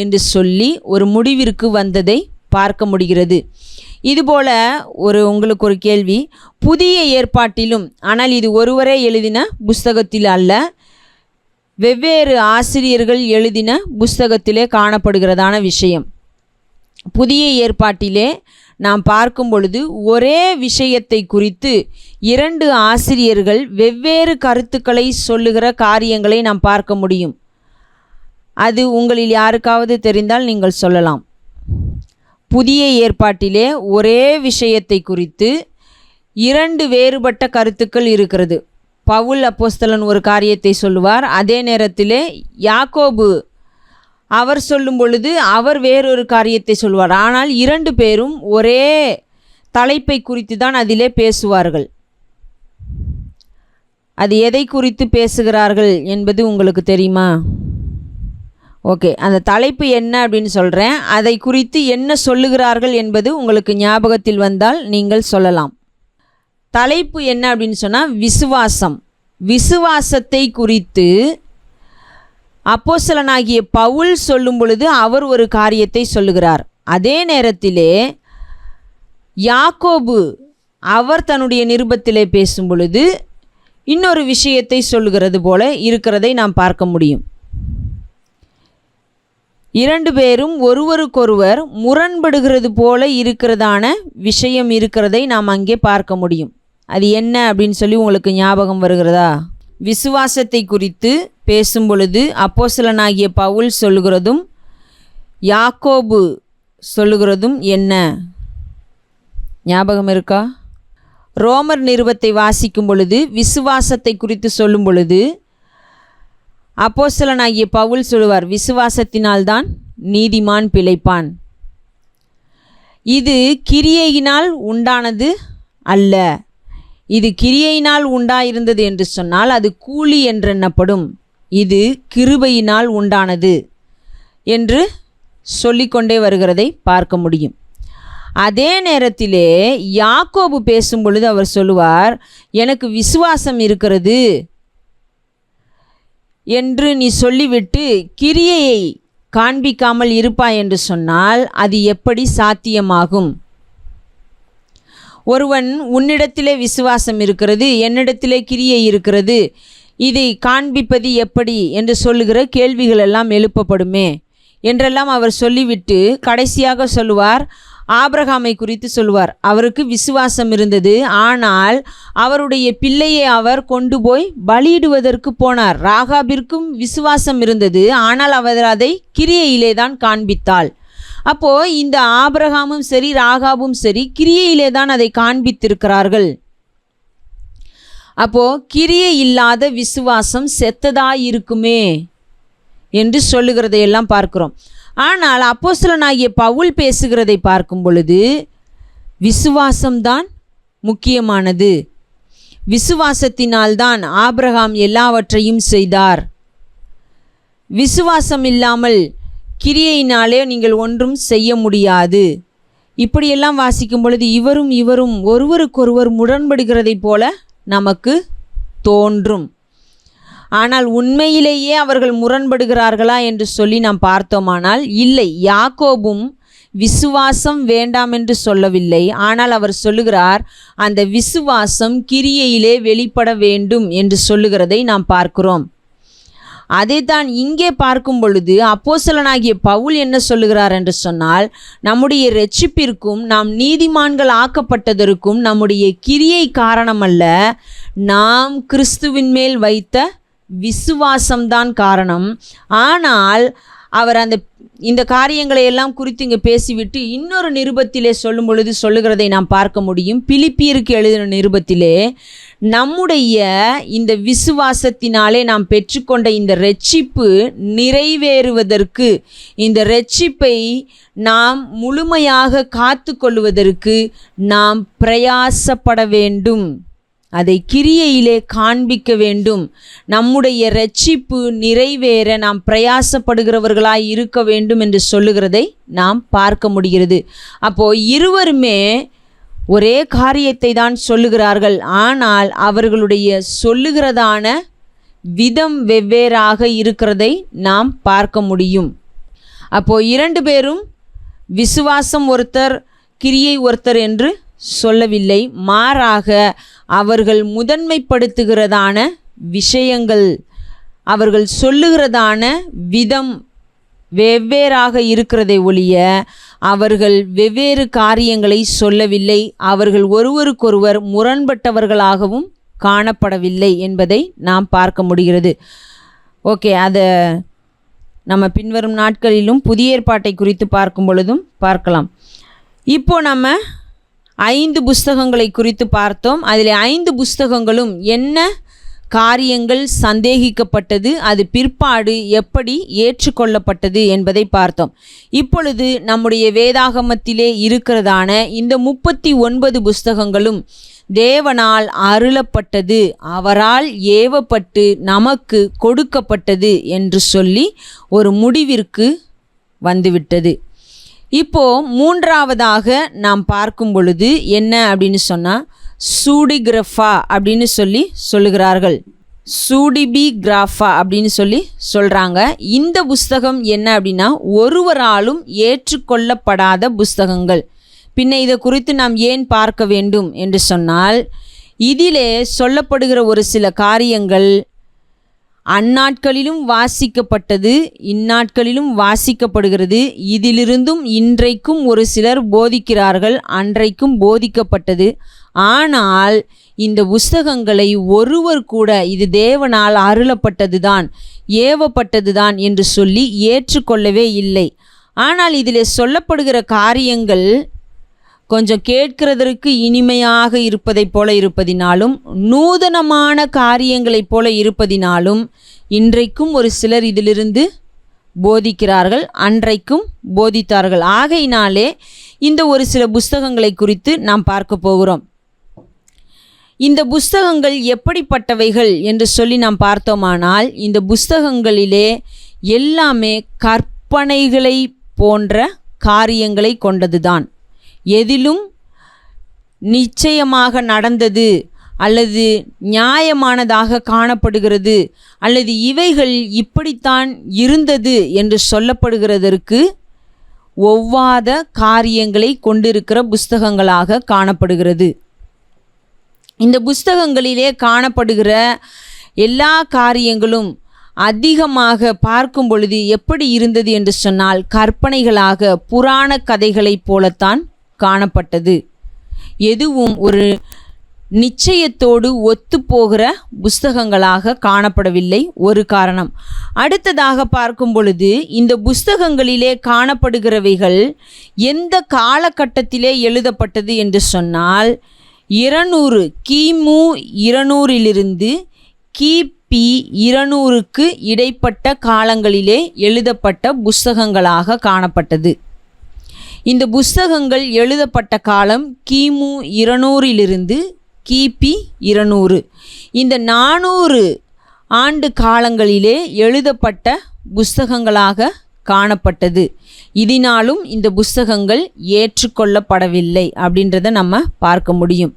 என்று சொல்லி ஒரு முடிவிற்கு வந்ததை பார்க்க முடிகிறது. இதுபோல உங்களுக்கு ஒரு கேள்வி, புதிய ஏற்பாட்டிலும், ஆனால் இது ஒருவரே எழுதின புஸ்தகத்தில் அல்ல, வெவ்வேறு ஆசிரியர்கள் எழுதின புஸ்தகத்திலே காணப்படுகிறதான விஷயம். புதிய ஏற்பாட்டிலே நாம் பார்க்கும் பொழுது ஒரே விஷயத்தை குறித்து 2 ஆசிரியர்கள் வெவ்வேறு கருத்துக்களை சொல்லுகிற காரியங்களை நாம் பார்க்க முடியும். அது உங்களில் யாருக்காவது தெரிந்தால் நீங்கள் சொல்லலாம். புதிய ஏற்பாட்டிலே ஒரே விஷயத்தை குறித்து 2 வேறுபட்ட கருத்துக்கள் இருக்கிறது. பவுல் அப்போஸ்தலன் ஒரு காரியத்தை சொல்லுவார், அதே நேரத்திலே யாக்கோபு அவர் சொல்லும் பொழுது அவர் வேறொரு காரியத்தை சொல்வார். ஆனால் 2 பேரும் ஒரே தலைப்பை குறித்து தான் அதிலே பேசுவார்கள். அது எதை குறித்து பேசுகிறார்கள் என்பது உங்களுக்கு தெரியுமா? ஓகே, அந்த தலைப்பு என்ன அப்படின்னு சொல்கிறேன். அதை குறித்து என்ன சொல்லுகிறார்கள் என்பது உங்களுக்கு ஞாபகத்தில் வந்தால் நீங்கள் சொல்லலாம். தலைப்பு என்ன அப்படின்னு சொன்னால், விசுவாசம். விசுவாசத்தை குறித்து அப்போஸ்தலனாகிய பவுல் சொல்லும் பொழுது அவர் ஒரு காரியத்தை சொல்லுகிறார். அதே நேரத்திலே யாக்கோபு அவர் தன்னுடைய நிருபத்திலே பேசும் பொழுது இன்னொரு விஷயத்தை சொல்லுகிறது போல இருக்கிறதை நாம் பார்க்க முடியும். 2 பேரும் ஒருவருக்கொருவர் முரண்படுகிறது போல இருக்கிறதான விஷயம் இருக்கிறதை நாம் அங்கே பார்க்க முடியும். அது என்ன அப்படின்னு சொல்லி உங்களுக்கு ஞாபகம் வருகிறதா? விசுவாசத்தை குறித்து பேசும் பொழுது அப்போஸ்தலனாகிய பவுல் சொல்லுகிறதும் யாக்கோபு சொல்லுகிறதும் என்ன ஞாபகம் இருக்கா? ரோமர் நிருபத்தை வாசிக்கும் பொழுது விசுவாசத்தை குறித்து சொல்லும் பொழுது அப்போஸ்தலனாகிய பவுல் சொல்லுவார், விசுவாசத்தினால்தான் நீதிமான் பிழைப்பான். இது கிரியையினால் உண்டானது அல்ல. இது கிரியையினால் உண்டாயிருந்தது என்று சொன்னால் அது கூலி என்றெண்ணப்படும். இது கிருபையினால் உண்டானது என்று சொல்லிக்கொண்டே வருகிறதை பார்க்க முடியும். அதே நேரத்திலே யாக்கோபு பேசும் பொழுது அவர் சொல்லுவார், எனக்கு விசுவாசம் இருக்கிறது என்று நீ சொல்லிவிட்டு கிரியையை காண்பிக்காமல் இருப்பாய் என்று சொன்னால் அது எப்படி சாத்தியமாகும்? ஒருவன் உன்னிடத்திலே விசுவாசம் இருக்கிறது, என்னிடத்திலே கிரியை இருக்கிறது, இதை காண்பிப்பது எப்படி என்று சொல்லுகிற கேள்விகள் எல்லாம் எழுப்பப்படுமே என்றெல்லாம் அவர் சொல்லிவிட்டு கடைசியாக சொல்லுவார், ஆபிரகாமை குறித்து சொல்லுவார். அவருக்கு விசுவாசம் இருந்தது, ஆனால் அவருடைய பிள்ளையை அவர் கொண்டு போய் பலியிடுவதற்கு போனார். ராகாபிற்கும் விசுவாசம் இருந்தது, ஆனால் அவர் அதை கிரியையிலே தான் காண்பித்தாள். அப்போது இந்த ஆபிரகாமும் சரி ராகாபும் சரி கிரியையிலே தான் அதை காண்பித்திருக்கிறார்கள். அப்போது கிரியை இல்லாத விசுவாசம் செத்ததாயிருக்குமே என்று சொல்லுகிறதையெல்லாம் பார்க்கிறோம். ஆனால் அப்போஸ்தலனாகிய பவுல் பேசுகிறதை பார்க்கும் பொழுது விசுவாசம்தான் முக்கியமானது. விசுவாசத்தினால்தான் ஆபிரகாம் எல்லாவற்றையும் செய்தார். விசுவாசம் இல்லாமல் கிரியையினாலே நீங்கள் ஒன்றும் செய்ய முடியாது. இப்படியெல்லாம் வாசிக்கும் பொழுது இவரும் ஒருவருக்கொருவர் முரண்படுகிறதைப் போல நமக்கு தோன்றும். ஆனால் உண்மையிலேயே அவர்கள் முரண்படுகிறார்களா என்று சொல்லி நாம் பார்த்தோமானால் இல்லை. யாக்கோபும் விசுவாசம் வேண்டாம் என்று சொல்லவில்லை. ஆனால் அவர் சொல்லுகிறார், அந்த விசுவாசம் கிரியையிலே வெளிப்பட வேண்டும் என்று சொல்லுகிறதை நாம் பார்க்கிறோம். அதை தான் இங்கே பார்க்கும் பொழுது அப்போஸ்தலனாகிய பவுல் என்ன சொல்லுகிறார் என்று சொன்னால், நம்முடைய இரட்சிப்பிற்கும் நாம் நீதிமான்கள் ஆக்கப்பட்டதற்கும் நம்முடைய கிரியை காரணமல்ல, நாம் கிறிஸ்துவின் மேல் வைத்த விசுவாசம்தான் காரணம். ஆனால் அவர் இந்த காரியங்களை எல்லாம் குறித்து இங்கே பேசிவிட்டு இன்னொரு நிருபத்திலே சொல்லும் பொழுது சொல்லுகிறதை நாம் பார்க்க முடியும். பிலிப்பியருக்கு எழுதின நிருபத்திலே நம்முடைய இந்த விசுவாசத்தினாலே நாம் பெற்றுக்கொண்ட இந்த இரட்சிப்பு நிறைவேறுவதற்கு, இந்த இரட்சிப்பை நாம் முழுமையாக காத்து கொள்வதற்கு நாம் பிரயாசப்பட வேண்டும். அதை கிரியையிலே காண்பிக்க வேண்டும். நம்முடைய இரட்சிப்பு நிறைவேற நாம் பிரயாசப்படுகிறவர்களாய் இருக்க வேண்டும் என்று சொல்லுகிறதை நாம் பார்க்க முடிகிறது. அப்போது இருவருமே ஒரே காரியத்தை தான் சொல்லுகிறார்கள். ஆனால் அவர்களுடைய சொல்லுகிறதான விதம் வெவ்வேறாக இருக்கிறதை நாம் பார்க்க முடியும். அப்போது இரண்டு பேரும் விசுவாசம் ஒருத்தர் கிரியை ஒருத்தர் என்று சொல்லவில்லை. மாறாக அவர்கள் முதன்மைப்படுத்துகிறதான விஷயங்கள், அவர்கள் சொல்லுகிறதான விதம் வெவ்வேறாக இருக்கிறதை ஒழிய அவர்கள் வெவ்வேறு காரியங்களை சொல்லவில்லை. அவர்கள் ஒருவருக்கொருவர் முரண்பட்டவர்களாகவும் காணப்படவில்லை என்பதை நாம் பார்க்க முடிகிறது. ஓகே, அதை நம்ம பின்வரும் நாட்களிலும் புதிய ஏற்பாட்டை குறித்து பார்க்கும் பொழுதும் பார்க்கலாம். இப்போ நம்ம 5 புஸ்தகங்களை குறித்து பார்த்தோம். அதில் 5 புஸ்தகங்களும் என்ன காரியங்கள் சந்தேகிக்கப்பட்டது, அது பிற்பாடு எப்படி ஏற்றுக்கொள்ளப்பட்டது என்பதை பார்த்தோம். இப்பொழுது நம்முடைய வேதாகமத்திலே இருக்கிறதான இந்த 39 புஸ்தகங்களும் தேவனால் அருளப்பட்டது, அவரால் ஏவப்பட்டு நமக்கு கொடுக்கப்பட்டது என்று சொல்லி ஒரு முடிவிற்கு வந்துவிட்டது. இப்போது மூன்றாவதாக நாம் பார்க்கும் பொழுது என்ன அப்படின்னு சொன்னால், சூடிகிராஃபா அப்படின்னு சொல்லுகிறார்கள். சூடிபிகிராஃபா அப்படின்னு சொல்கிறாங்க. இந்த புஸ்தகம் என்ன அப்படின்னா, ஒருவராலும் ஏற்றுக்கொள்ளப்படாத புஸ்தகங்கள். பின்ன இதை குறித்து நாம் ஏன் பார்க்க வேண்டும் என்று சொன்னால், இதிலே சொல்லப்படுகிற ஒரு சில காரியங்கள் அந்நாட்களிலும் வாசிக்கப்பட்டது, இந்நாட்களிலும் வாசிக்கப்படுகிறது. இதிலிருந்தும் இன்றைக்கும் ஒரு சிலர் போதிக்கிறார்கள், அன்றைக்கும் போதிக்கப்பட்டது. ஆனால் இந்த புஸ்தகங்களை ஒருவர் கூட இது தேவனால் அருளப்பட்டதுதான், ஏவப்பட்டதுதான் என்று சொல்லி ஏற்றுக்கொள்ளவே இல்லை. ஆனால் இதில் சொல்லப்படுகிற காரியங்கள் கொஞ்சம் கேட்கிறதற்கு இனிமையாக இருப்பதைப் போல இருப்பதினாலும், நூதனமான காரியங்களைப் போல இருப்பதினாலும் இன்றைக்கும் ஒரு சிலர் இதிலிருந்து போதிக்கிறார்கள், அன்றைக்கும் போதித்தார்கள். ஆகையினாலே இந்த ஒரு சில புஸ்தகங்களை குறித்து நாம் பார்க்க போகிறோம். இந்த புஸ்தகங்கள் எப்படிப்பட்டவைகள் என்று சொல்லி நாம் பார்த்தோமானால், இந்த புஸ்தகங்களிலே எல்லாமே கற்பனைகளை போன்ற காரியங்களை கொண்டதுதான். எதிலும் நிச்சயமாக நடந்தது அல்லது நியாயமானதாக காணப்படுகிறது அல்லது இவைகள் இப்படித்தான் இருந்தது என்று சொல்லப்படுகிறதற்கு ஒவ்வாத காரியங்களை கொண்டிருக்கிற புஸ்தகங்களாக காணப்படுகிறது. இந்த புஸ்தகங்களிலே காணப்படுகிற எல்லா காரியங்களும் அதிகமாக பார்க்கும் பொழுது எப்படி இருந்தது என்று சொன்னால், கற்பனைகளாக புராண கதைகளைப் போலத்தான் காணப்பட்டது. எதுவும் ஒரு நிச்சயத்தோடு ஒத்துப்போகிற புஸ்தகங்களாக காணப்படவில்லை. ஒரு காரணம். அடுத்ததாக பார்க்கும் பொழுது இந்த புஸ்தகங்களிலே காணப்படுகிறவைகள் எந்த காலகட்டத்திலே எழுதப்பட்டது என்று சொன்னால் 200 கிமு 200 கிபி 200க்கு இடைப்பட்ட காலங்களிலே எழுதப்பட்ட புஸ்தகங்களாக காணப்பட்டது. இந்த புஸ்தகங்கள் எழுதப்பட்ட காலம் கிமு 200 கிபி 200. இந்த 400 ஆண்டு காலங்களிலே எழுதப்பட்ட புஸ்தகங்களாக காணப்பட்டது. இதனாலும் இந்த புஸ்தகங்கள் ஏற்றுக்கொள்ளப்படவில்லை அப்படின்றத நம்ம பார்க்க முடியும்.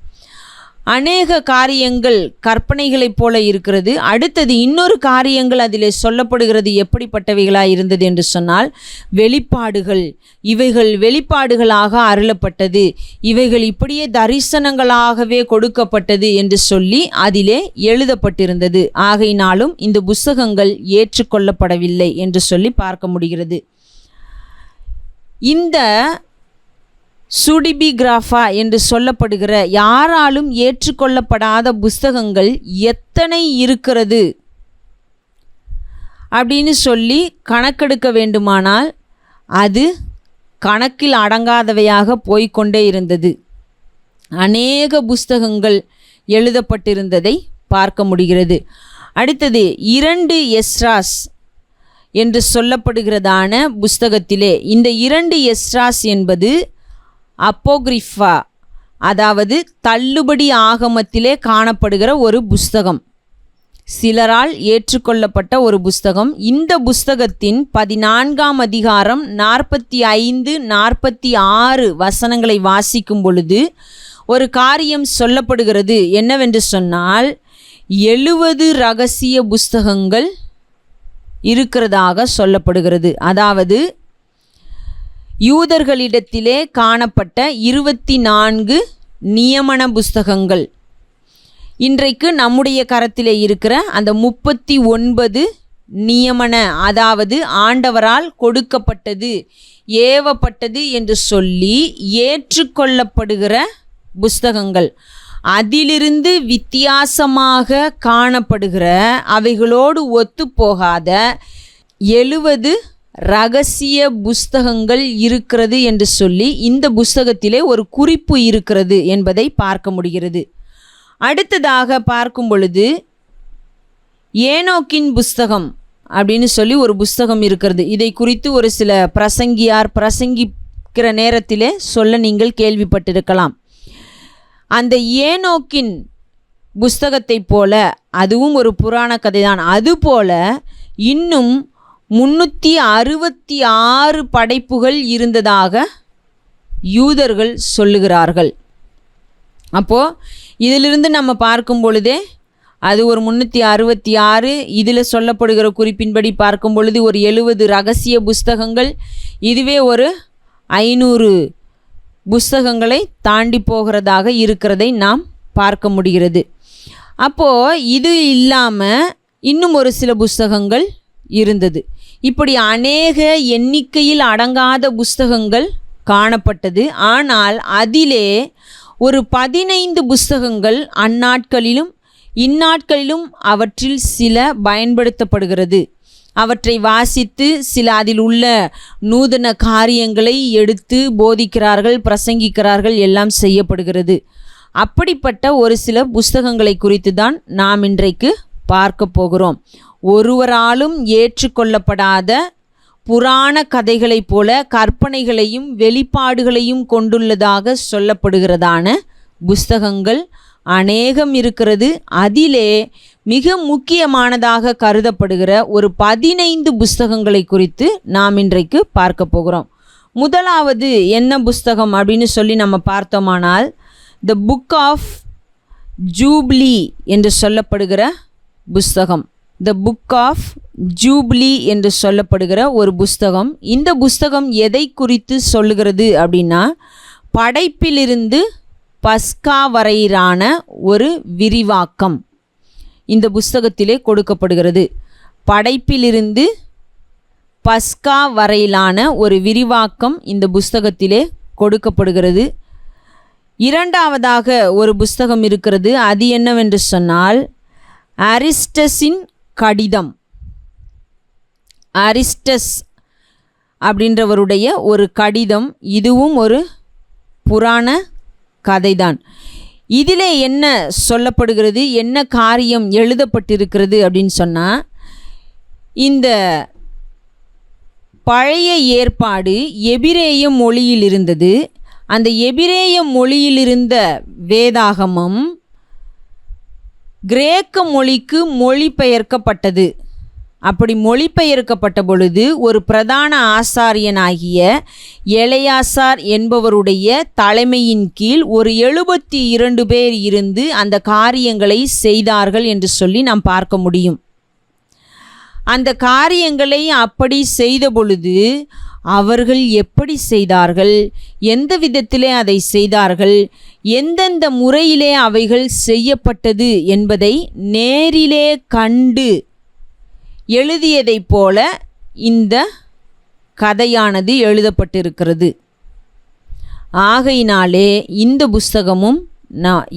அநேக காரியங்கள் கற்பனைகளைப் போல இருக்கிறது. அடுத்தது இன்னொரு காரியங்கள் அதிலே சொல்லப்படுகிறது. எப்படிப்பட்டவைகளாக இருந்தது என்று சொன்னால் வெளிப்பாடுகள். இவைகள் வெளிப்பாடுகளாக அருளப்பட்டது, இவைகள் இப்படியே தரிசனங்களாகவே கொடுக்கப்பட்டது என்று சொல்லி அதிலே எழுதப்பட்டிருந்தது. ஆகையினாலும் இந்த புஸ்தகங்கள் ஏற்றுக்கொள்ளப்படவில்லை என்று சொல்லி பார்க்க முடிகிறது. இந்த சுடிபிகிராஃபா என்று சொல்லப்படுகிற யாராலும் ஏற்றுக்கொள்ளப்படாத புஸ்தகங்கள் எத்தனை இருக்கிறது அப்படின்னு சொல்லி கணக்கெடுக்க வேண்டுமானால் அது கணக்கில் அடங்காதவையாக போய்கொண்டே இருந்தது. அநேக புஸ்தகங்கள் எழுதப்பட்டிருந்ததை பார்க்க முடிகிறது. அடுத்தது 2 எஸ்ராஸ் என்று சொல்லப்படுகிறதான புஸ்தகத்திலே இந்த 2 எஸ்ராஸ் என்பது அப்போகிரிஃபா, அதாவது தள்ளுபடி ஆகமத்திலே காணப்படுகிற ஒரு புஸ்தகம், சிலரால் ஏற்றுக்கொள்ளப்பட்ட ஒரு புஸ்தகம். இந்த புஸ்தகத்தின் 14ஆம் அதிகாரம் 45, 46 வசனங்களை வாசிக்கும் பொழுது ஒரு காரியம் சொல்லப்படுகிறது. என்னவென்று சொன்னால் 70 இரகசிய புஸ்தகங்கள் இருக்கிறதாக சொல்லப்படுகிறது. அதாவது யூதர்களிடத்திலே காணப்பட்ட 24 நியமன புஸ்தகங்கள், இன்றைக்கு நம்முடைய கரத்திலே இருக்கிற அந்த 39 நியமன, அதாவது ஆண்டவரால் கொடுக்கப்பட்டது, ஏவப்பட்டது என்று சொல்லி ஏற்றுக்கொள்ளப்படுகிற புஸ்தகங்கள். அதிலிருந்து வித்தியாசமாக காணப்படுகிற அவைகளோடு ஒத்துப்போகாத 70 இரகசிய புஸ்தகங்கள் இருக்கிறது என்று சொல்லி இந்த புஸ்தகத்திலே ஒரு குறிப்பு இருக்கிறது என்பதை பார்க்க முடிகிறது. அடுத்ததாக பார்க்கும் பொழுது ஏனோக்கின் புஸ்தகம் அப்படின்னு சொல்லி ஒரு புஸ்தகம் இருக்கிறது. இதை குறித்து ஒரு சில பிரசங்கியார் பிரசங்கிக்கிற நேரத்திலே சொல்ல நீங்கள் கேள்விப்பட்டிருக்கலாம். அந்த ஏனோக்கின் புஸ்தகத்தை போல, அதுவும் ஒரு புராண கதை தான், அதுபோல இன்னும் 366 படைப்புகள் இருந்ததாக யூதர்கள் சொல்லுகிறார்கள். அப்போது இதிலிருந்து நம்ம பார்க்கும் பொழுதே அது ஒரு 366, இதில் சொல்லப்படுகிற குறிப்பின்படி பார்க்கும் பொழுது ஒரு 70 இரகசிய புஸ்தகங்கள், இதுவே ஒரு 500 புஸ்தகங்களை தாண்டி போகிறதாக இருக்கிறதை நாம் பார்க்க முடிகிறது. அப்போது இது இல்லாமல் இன்னும் ஒரு சில புஸ்தகங்கள் இருந்தது. இப்படி அநேக எண்ணிக்கையில் அடங்காத புஸ்தகங்கள் காணப்பட்டது. ஆனால் அதிலே ஒரு 15 புஸ்தகங்கள் அந்நாட்களிலும் இந்நாட்களிலும் அவற்றில் சில பயன்படுத்தப்படுகிறது. அவற்றை வாசித்து சில அதில் உள்ள நூதன காரியங்களை எடுத்து போதிக்கிறார்கள், பிரசங்கிக்கிறார்கள், எல்லாம் செய்யப்படுகிறது. அப்படிப்பட்ட ஒரு சில புஸ்தகங்களை குறித்து தான் நாம் இன்றைக்கு பார்க்க போகிறோம். ஒருவராலும் ஏற்றுக்கொள்ளப்படாத புராண கதைகளைப் போல கற்பனைகளையும் வெளிப்பாடுகளையும் கொண்டுள்ளதாக சொல்லப்படுகிறதான புஸ்தகங்கள் அநேகம் இருக்கிறது. அதிலே மிக முக்கியமானதாக கருதப்படுகிற ஒரு 15 புஸ்தகங்களை குறித்து நாம் இன்றைக்கு பார்க்க போகிறோம். முதலாவது என்ன புஸ்தகம் அப்படின்னு சொல்லி நம்ம பார்த்தோமானால் த புக் ஆஃப் ஜூப்ளி என்று சொல்லப்படுகிற புஸ்தகம். த புக் ஆஃப் ஜூப்ளி என்று சொல்லப்படுகிற ஒரு புஸ்தகம். இந்த புஸ்தகம் எதை குறித்து சொல்லுகிறது அப்படின்னா, படைப்பிலிருந்து பஸ்கா வரையிலான ஒரு விரிவாக்கம் இந்த புஸ்தகத்திலே கொடுக்கப்படுகிறது. படைப்பிலிருந்து பஸ்கா வரையிலான ஒரு விரிவாக்கம் இந்த புஸ்தகத்திலே கொடுக்கப்படுகிறது. இரண்டாவதாக ஒரு புஸ்தகம் இருக்கிறது. அது என்னவென்று சொன்னால் அரிஸ்டஸின் கடிதம். அரிஸ்டஸ் அப்படின்றவருடைய ஒரு கடிதம். இதுவும் ஒரு புராண கதைதான். இதிலே என்ன சொல்லப்படுகிறது, என்ன காரியம் எழுதப்பட்டிருக்கிறது அப்படின்னு சொன்னால், இந்த பழைய ஏற்பாடு எபிரேய மொழியில் இருந்தது. அந்த எபிரேய மொழியில் இருந்த வேதாகமம் கிரேக்க மொழிக்கு மொழிபெயர்க்கப்பட்டது. அப்படி மொழிபெயர்க்கப்பட்ட பொழுது ஒரு பிரதான ஆசாரியனாகிய எலெயாசார் என்பவருடைய தலைமையின் கீழ் ஒரு 72 பேர் இருந்து அந்த காரியங்களை செய்தார்கள் என்று சொல்லி நாம் பார்க்க முடியும். அந்த காரியங்களை அப்படி செய்த பொழுது அவர்கள் எப்படி செய்தார்கள், எந்த விதத்திலே அதை செய்தார்கள், எந்தெந்த முறையிலே அவைகள் செய்யப்பட்டது என்பதை நேரிலே கண்டு எழுதியதைப் போல இந்த கதையானது எழுதப்பட்டிருக்கிறது. ஆகையினாலே இந்த புஸ்தகமும்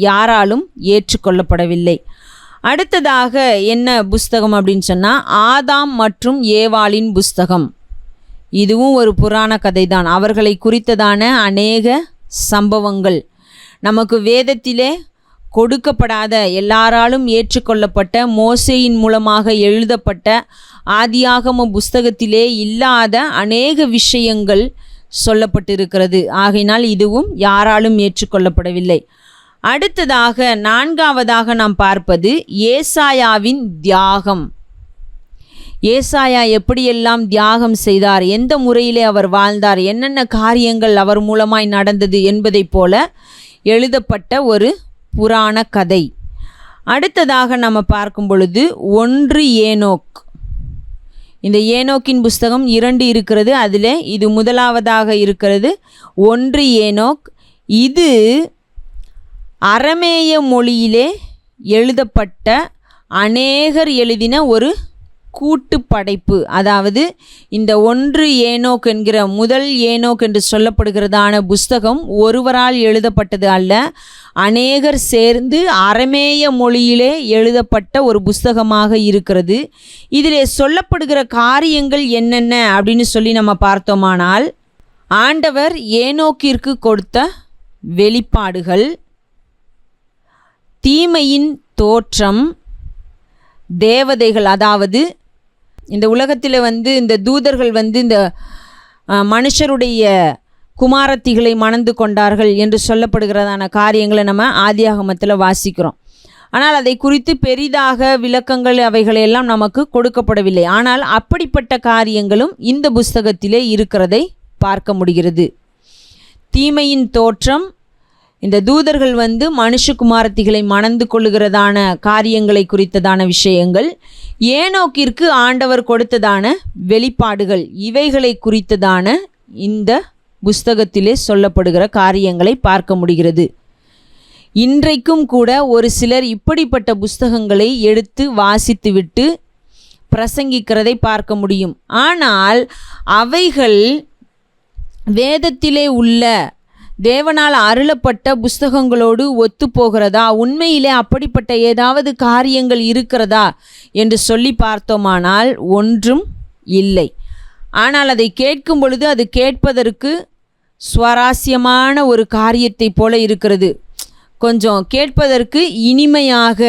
யாராலும் ஏற்றுக்கொள்ளப்படவில்லை. அடுத்ததாக என்ன புஸ்தகம் அப்படின்னு சொன்னால் ஆதாம் மற்றும் ஏவாளின் புஸ்தகம். இதுவும் ஒரு புராண கதை தான். அவர்களை குறித்ததான அநேக சம்பவங்கள் நமக்கு வேதத்திலே கொடுக்கப்படாத, எல்லாராலும் ஏற்றுக்கொள்ளப்பட்ட, மோசேயின் மூலமாக எழுதப்பட்ட ஆதியாகம புஸ்தகத்திலே இல்லாத அநேக விஷயங்கள் சொல்லப்பட்டிருக்கிறது. ஆகையினால் இதுவும் யாராலும் ஏற்றுக்கொள்ளப்படவில்லை. அடுத்ததாக நான்காவதாக நாம் பார்ப்பது ஏசாயாவின் தியாகம். ஏசாயா எப்படியெல்லாம் தியாகம் செய்தார், எந்த முறையிலே அவர் வாழ்ந்தார், என்னென்ன காரியங்கள் அவர் மூலமாய் நடந்தது என்பதைப் போல எழுதப்பட்ட ஒரு புராண கதை. அடுத்ததாக நம்ம பார்க்கும் பொழுது 1 ஏனோக். இந்த ஏனோக்கின் புஸ்தகம் 2 இருக்கிறது. அதில் இது முதலாவதாக இருக்கிறது 1 ஏனோக். இது அரமேய மொழியிலே எழுதப்பட்ட அநேகர் எழுதின ஒரு கூட்டு படைப்பு. அதாவது இந்த 1 ஏனோக் என்கிற முதல் ஏனோக் என்று சொல்லப்படுகிறதான புஸ்தகம் ஒருவரால் எழுதப்பட்டது அல்ல, அநேகர் சேர்ந்து அரமேய மொழியிலே எழுதப்பட்ட ஒரு புஸ்தகமாக இருக்கிறது. இதிலே சொல்லப்படுகிற காரியங்கள் என்னென்ன அப்படின்னு சொல்லி நம்ம பார்த்தோமானால், ஆண்டவர் ஏனோக்கிற்கு கொடுத்த வெளிப்பாடுகள், தீமையின் தோற்றம், தேவதைகள், அதாவது இந்த உலகத்தில் இந்த தூதர்கள் இந்த மனுஷருடைய குமாரத்திகளை மணந்து கொண்டார்கள் என்று சொல்லப்படுகிறதான காரியங்களை நம்ம ஆதியாகமத்தில் வாசிக்கிறோம். ஆனால் அதை குறித்து பெரிதாக விளக்கங்கள் அவைகளெல்லாம் நமக்கு கொடுக்கப்படவில்லை. ஆனால் அப்படிப்பட்ட காரியங்களும் இந்த புஸ்தகத்திலே இருக்கிறதை பார்க்க முடிகிறது. தீமையின் தோற்றம், இந்த தூதர்கள் மனுஷகுமாரத்திகளை மணந்து கொள்ளுகிறதான காரியங்களை குறித்ததான விஷயங்கள், ஏனோக்கிற்கு ஆண்டவர் கொடுத்ததான வெளிப்பாடுகள், இவைகளை குறித்ததான இந்த புஸ்தகத்திலே சொல்லப்படுகிற காரியங்களை பார்க்க முடிகிறது. இன்றைக்கும் கூட ஒரு சிலர் இப்படிப்பட்ட புஸ்தகங்களை எடுத்து வாசித்துவிட்டு பிரசங்கிக்கிறதை பார்க்க முடியும். ஆனால் அவைகள் வேதத்திலே உள்ள தேவனால் அருளப்பட்ட புஸ்தகங்களோடு ஒத்து போகிறதா, உண்மையிலே அப்படிப்பட்ட ஏதாவது காரியங்கள் இருக்கிறதா என்று சொல்லி பார்த்தோமானால் ஒன்றும் இல்லை. ஆனால் அதை கேட்கும் பொழுது அது கேட்பதற்கு சுவாரஸ்யமான ஒரு காரியத்தை போல இருக்கிறது. கொஞ்சம் கேட்பதற்கு இனிமையாக,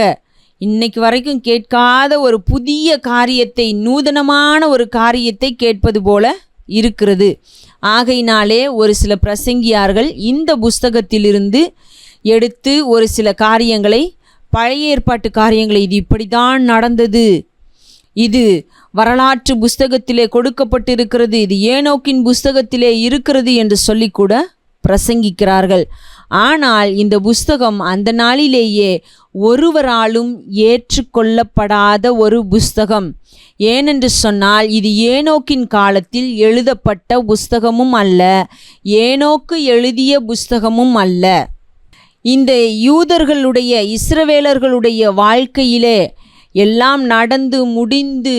இன்னைக்கு வரைக்கும் கேட்காத ஒரு புதிய காரியத்தை, நூதனமான ஒரு காரியத்தை கேட்பது போல இருக்கிறது. ஆகையினாலே ஒரு சில பிரசங்கியார்கள் இந்த புஸ்தகத்திலிருந்து எடுத்து ஒரு சில காரியங்களை, பழைய ஏற்பாட்டு காரியங்களை, இது இப்படிதான் நடந்தது, இது வரலாற்று புஸ்தகத்திலே கொடுக்கப்பட்டிருக்கிறது, இது ஏனோக்கின் புஸ்தகத்திலே இருக்கிறது என்று சொல்லி கூட பிரசங்கிக்கிறார்கள். ஆனால் இந்த புஸ்தகம் அந்த நாளிலேயே ஒருவராலும் ஏற்றுக்கொள்ளப்படாத ஒரு புஸ்தகம். ஏனென்று சொன்னால் இது ஏனோக்கின் காலத்தில் எழுதப்பட்ட புஸ்தகமும் அல்ல, ஏனோக்கு எழுதிய புஸ்தகமும் அல்ல. இந்த யூதர்களுடைய, இஸ்ரவேலர்களுடைய வாழ்க்கையிலே எல்லாம் நடந்து முடிந்து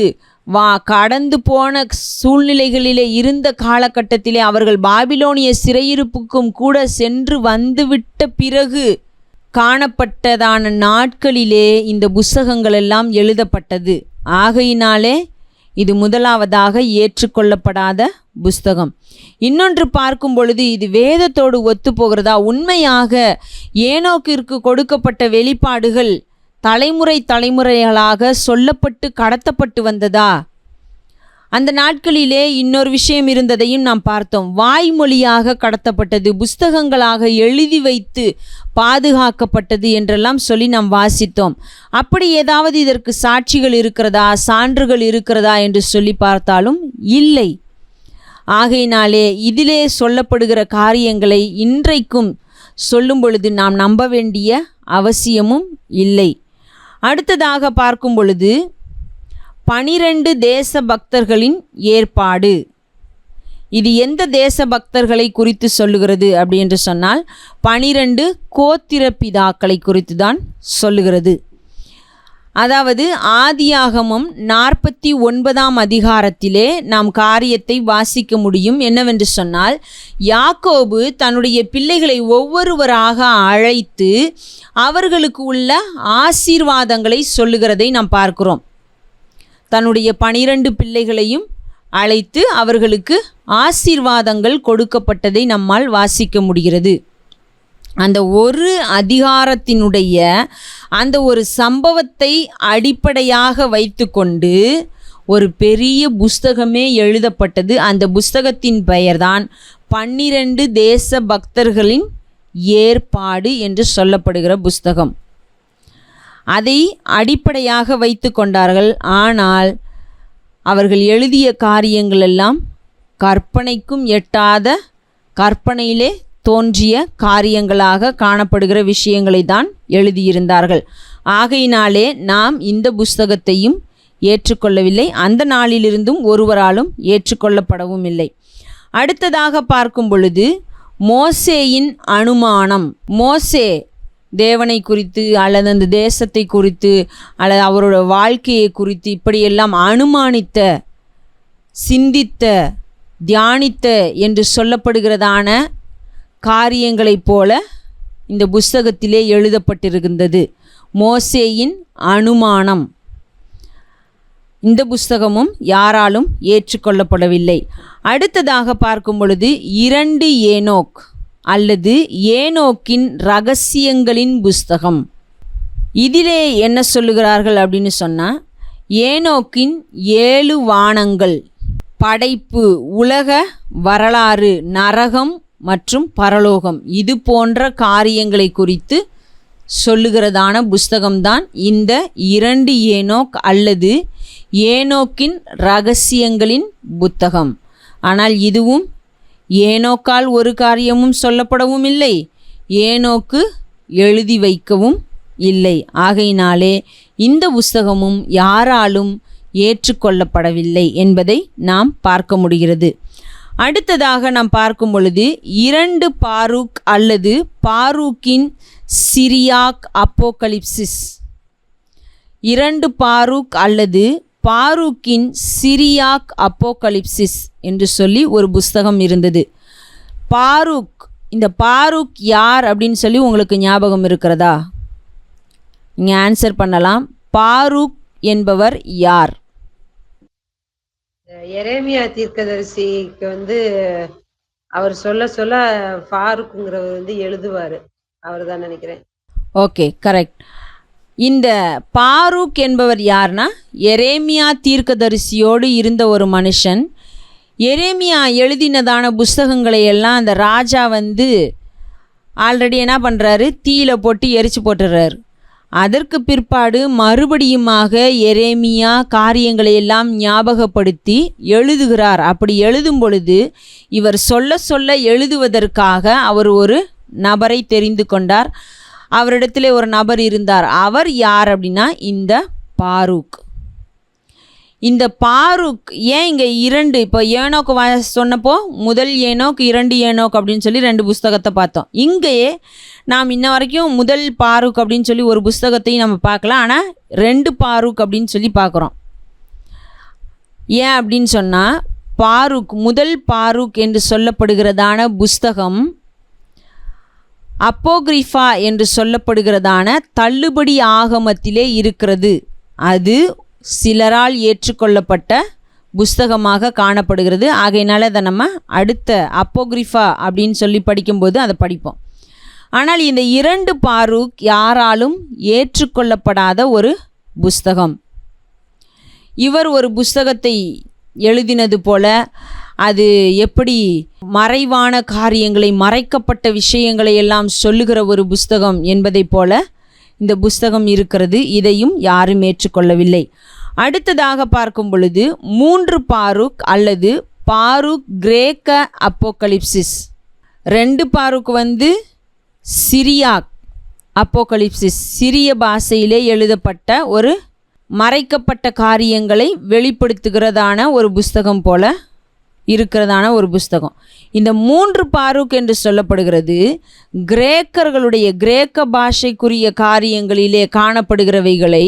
கடந்து போன சூழ்நிலைகளிலே இருந்த காலகட்டத்திலே அவர்கள் பாபிலோனிய சிறையிருப்புக்கும் கூட சென்று வந்துவிட்ட பிறகு காணப்பட்டதான நாட்களிலே இந்த புஸ்தகங்கள் எல்லாம் எழுதப்பட்டது. ஆகையினாலே இது முதலாவதாக ஏற்றுக்கொள்ளப்படாத புஸ்தகம். இன்னொன்று பார்க்கும் பொழுது இது வேதத்தோடு ஒத்து போகிறதா? உண்மையாக ஏனோக்கிற்கு கொடுக்கப்பட்ட வெளிப்பாடுகள் தலைமுறைகளாக சொல்லப்பட்டு கடத்தப்பட்டு வந்ததா? அந்த நாட்களிலே இன்னொரு விஷயம் இருந்ததையும் நாம் பார்த்தோம். வாய்மொழியாக கடத்தப்பட்டது, புஸ்தகங்களாக எழுதி வைத்து பாதுகாக்கப்பட்டது என்றெல்லாம் சொல்லி நாம் வாசித்தோம். அப்படி ஏதாவது இதற்கு சாட்சிகள் இருக்கிறதா, சான்றுகள் இருக்கிறதா என்று சொல்லி பார்த்தாலும் இல்லை. ஆகையினாலே இதிலே சொல்லப்படுகிற காரியங்களை இன்றைக்கும் சொல்லும் பொழுது நாம் நம்ப வேண்டிய அவசியமும் இல்லை. அடுத்ததாக பார்க்கும் பொழுது 12 தேச பக்தர்களின் ஏற்பாடு. இது எந்த தேச பக்தர்களை குறித்து சொல்லுகிறது அப்படி என்று சொன்னால் 12 கோத்திர பிதாக்களை குறித்து தான் சொல்லுகிறது. அதாவது ஆதியாகமம் 49ஆம் அதிகாரத்திலே நாம் காரியத்தை வாசிக்க முடியும். என்னவென்று சொன்னால், யாக்கோபு தன்னுடைய பிள்ளைகளை ஒவ்வொருவராக அழைத்து அவர்களுக்கு உள்ள ஆசீர்வாதங்களை சொல்லுகிறதை நாம் பார்க்கிறோம். தன்னுடைய 12 பிள்ளைகளையும் அழைத்து அவர்களுக்கு ஆசீர்வாதங்கள் கொடுக்கப்பட்டதை நம்மால் வாசிக்க முடிகிறது. அந்த ஒரு அதிகாரத்தினுடைய அந்த ஒரு சம்பவத்தை அடிப்படையாக வைத்துக்கொண்டு ஒரு பெரிய புஸ்தகமே எழுதப்பட்டது. அந்த புஸ்தகத்தின் பெயர்தான் 12 தேச பக்தர்களின் ஏற்பாடு என்று சொல்லப்படுகிற புஸ்தகம். அதை அடிப்படையாக வைத்து கொண்டார்கள். ஆனால் அவர்கள் எழுதிய காரியங்கள் எல்லாம் கற்பனைக்கும் எட்டாத, கற்பனையிலே தோன்றிய காரியங்களாக காணப்படுகிற விஷயங்களை தான் எழுதியிருந்தார்கள். ஆகையினாலே நாம் இந்த புஸ்தகத்தையும் ஏற்றுக்கொள்ளவில்லை, அந்த நாளிலிருந்தும் ஒருவராலும் ஏற்றுக்கொள்ளப்படவும் இல்லை. அடுத்ததாக பார்க்கும் பொழுது மோசேயின் அனுமானம். மோசே தேவனை குறித்து அல்லது அந்த தேசத்தை குறித்து அல்லது அவரோட வாழ்க்கையை குறித்து இப்படியெல்லாம் அனுமானித்த, சிந்தித்த, தியானித்த என்று சொல்லப்படுகிறதான காரியங்களைப் போல இந்த புஸ்தகத்திலே எழுதப்பட்டிருக்கின்றது. மோசேயின் அனுமானம். இந்த புஸ்தகமும் யாராலும் ஏற்றுக்கொள்ளப்படவில்லை. அடுத்ததாக பார்க்கும் பொழுது 2 ஏனோக் அல்லது ஏனோக்கின் இரகசியங்களின் புஸ்தகம். இதிலே என்ன சொல்லுகிறார்கள் அப்படின்னு சொன்னால், ஏனோக்கின் 7 வானங்கள், படைப்பு, உலக வரலாறு, நரகம் மற்றும் பரலோகம், இது போன்ற காரியங்களை குறித்து சொல்லுகிறதான புஸ்தகம்தான் இந்த 2 ஏனோக் அல்லது ஏனோக்கின் இரகசியங்களின் புத்தகம். ஆனால் இதுவும் ஏனோக்கால் ஒரு காரியமும் சொல்லப்படவும் இல்லை, ஏனோக்கு எழுதி வைக்கவும் இல்லை. ஆகையினாலே இந்த புஸ்தகமும் யாராலும் ஏற்றுக்கொள்ளப்படவில்லை என்பதை நாம் பார்க்க முடிகிறது. அடுத்ததாக நாம் பார்க்கும் பொழுது 2 பாரூக் அல்லது பாரூக்கின் சிரியாக் அப்போகலிப்சிஸ். 2 பாரூக் அல்லது பாரூக்கின் சிரியாக் அப்போகலிப்சிஸ் என்று சொல்லி ஒரு புஸ்தகம் இருந்தது. பாரூக், இந்த பாரூக் யார் அப்படின்னு சொல்லி உங்களுக்கு ஞாபகம் இருக்கிறதா? நீங்கள் ஆன்சர் பண்ணலாம். பாரூக் என்பவர் யார்? எரேமியா தீர்க்கதரிசிக்கு அவர் சொல்ல சொல்ல ஃபாரூக்குங்கிறவர் எழுதுவார், அவர் தான் நினைக்கிறேன். Okay, correct. இந்த பாரூக் என்பவர் யார்னா, எரேமியா தீர்க்கதரிசியோடு இருந்த ஒரு மனுஷன். எரேமியா எழுதினதான புஸ்தகங்களை எல்லாம் அந்த ராஜா ஆல்ரெடி என்ன பண்ணுறாரு, தீயில போட்டு எரிச்சு போட்டுறாரு. அதற்கு பிற்பாடு மறுபடியுமாக எரேமியா காரியங்களை எல்லாம் ஞாபகப்படுத்தி எழுதுகிறார். அப்படி எழுதும் பொழுது இவர் சொல்ல சொல்ல எழுதுவதற்காக அவர் ஒரு நபரை தெரிந்து கொண்டார். அவரிடத்திலே ஒரு நபர் இருந்தார். அவர் யார் அப்படின்னா இந்த பாரூக். இந்த பாரூக் ஏன் இங்கே 2, இப்போ ஏனோக்கு சொன்னப்போ முதல் ஏனோக் 2 ஏனோக் அப்படின்னு சொல்லி 2 புஸ்தகத்தை பார்த்தோம். இங்கேயே நாம் இன்ன வரைக்கும் முதல் பாரூக் அப்படின்னு சொல்லி ஒரு புஸ்தகத்தையும் நம்ம பார்க்கலாம், ஆனால் 2 பாரூக் அப்படின்னு சொல்லி பார்க்குறோம். ஏன் அப்படின்னு சொன்னால், பாருக், முதல் பாருக் என்று சொல்லப்படுகிறதான புஸ்தகம் அப்போகிரிஃபா என்று சொல்லப்படுகிறதான தள்ளுபடி ஆகமத்திலே இருக்கிறது. அது சிலரால் ஏற்றுக்கொள்ளப்பட்ட புஸ்தகமாக காணப்படுகிறது. ஆகையினால அதை நம்ம அடுத்த அப்போகிரிஃபா அப்படின்னு சொல்லி படிக்கும்போது அதை படிப்போம். ஆனால் இந்த 2 பாருக் யாராலும் ஏற்றுக்கொள்ளப்படாத ஒரு புஸ்தகம். இவர் ஒரு புஸ்தகத்தை எழுதினது போல அது எப்படி மறைவான காரியங்களை, மறைக்கப்பட்ட விஷயங்களை எல்லாம் சொல்லுகிற ஒரு புஸ்தகம் என்பதைப் போல இந்த புஸ்தகம் இருக்கிறது. இதையும் யாரும் ஏற்றுக்கொள்ளவில்லை. அடுத்ததாக பார்க்கும் பொழுது 3 பாருக் அல்லது பாருக் கிரேக்க அப்போகலிப்சிஸ். 2 பாருக் சிரியாக் அப்போகலிப்சிஸ், சிரிய பாஷையிலே எழுதப்பட்ட ஒரு மறைக்கப்பட்ட காரியங்களை வெளிப்படுத்துகிறதான ஒரு புஸ்தகம் போல இருக்கிறதான ஒரு புஸ்தகம். இந்த 3 பாருக் என்று சொல்லப்படுகிறது கிரேக்கர்களுடைய, கிரேக்க பாஷைக்குரிய காரியங்களிலே காணப்படுகிறவைகளை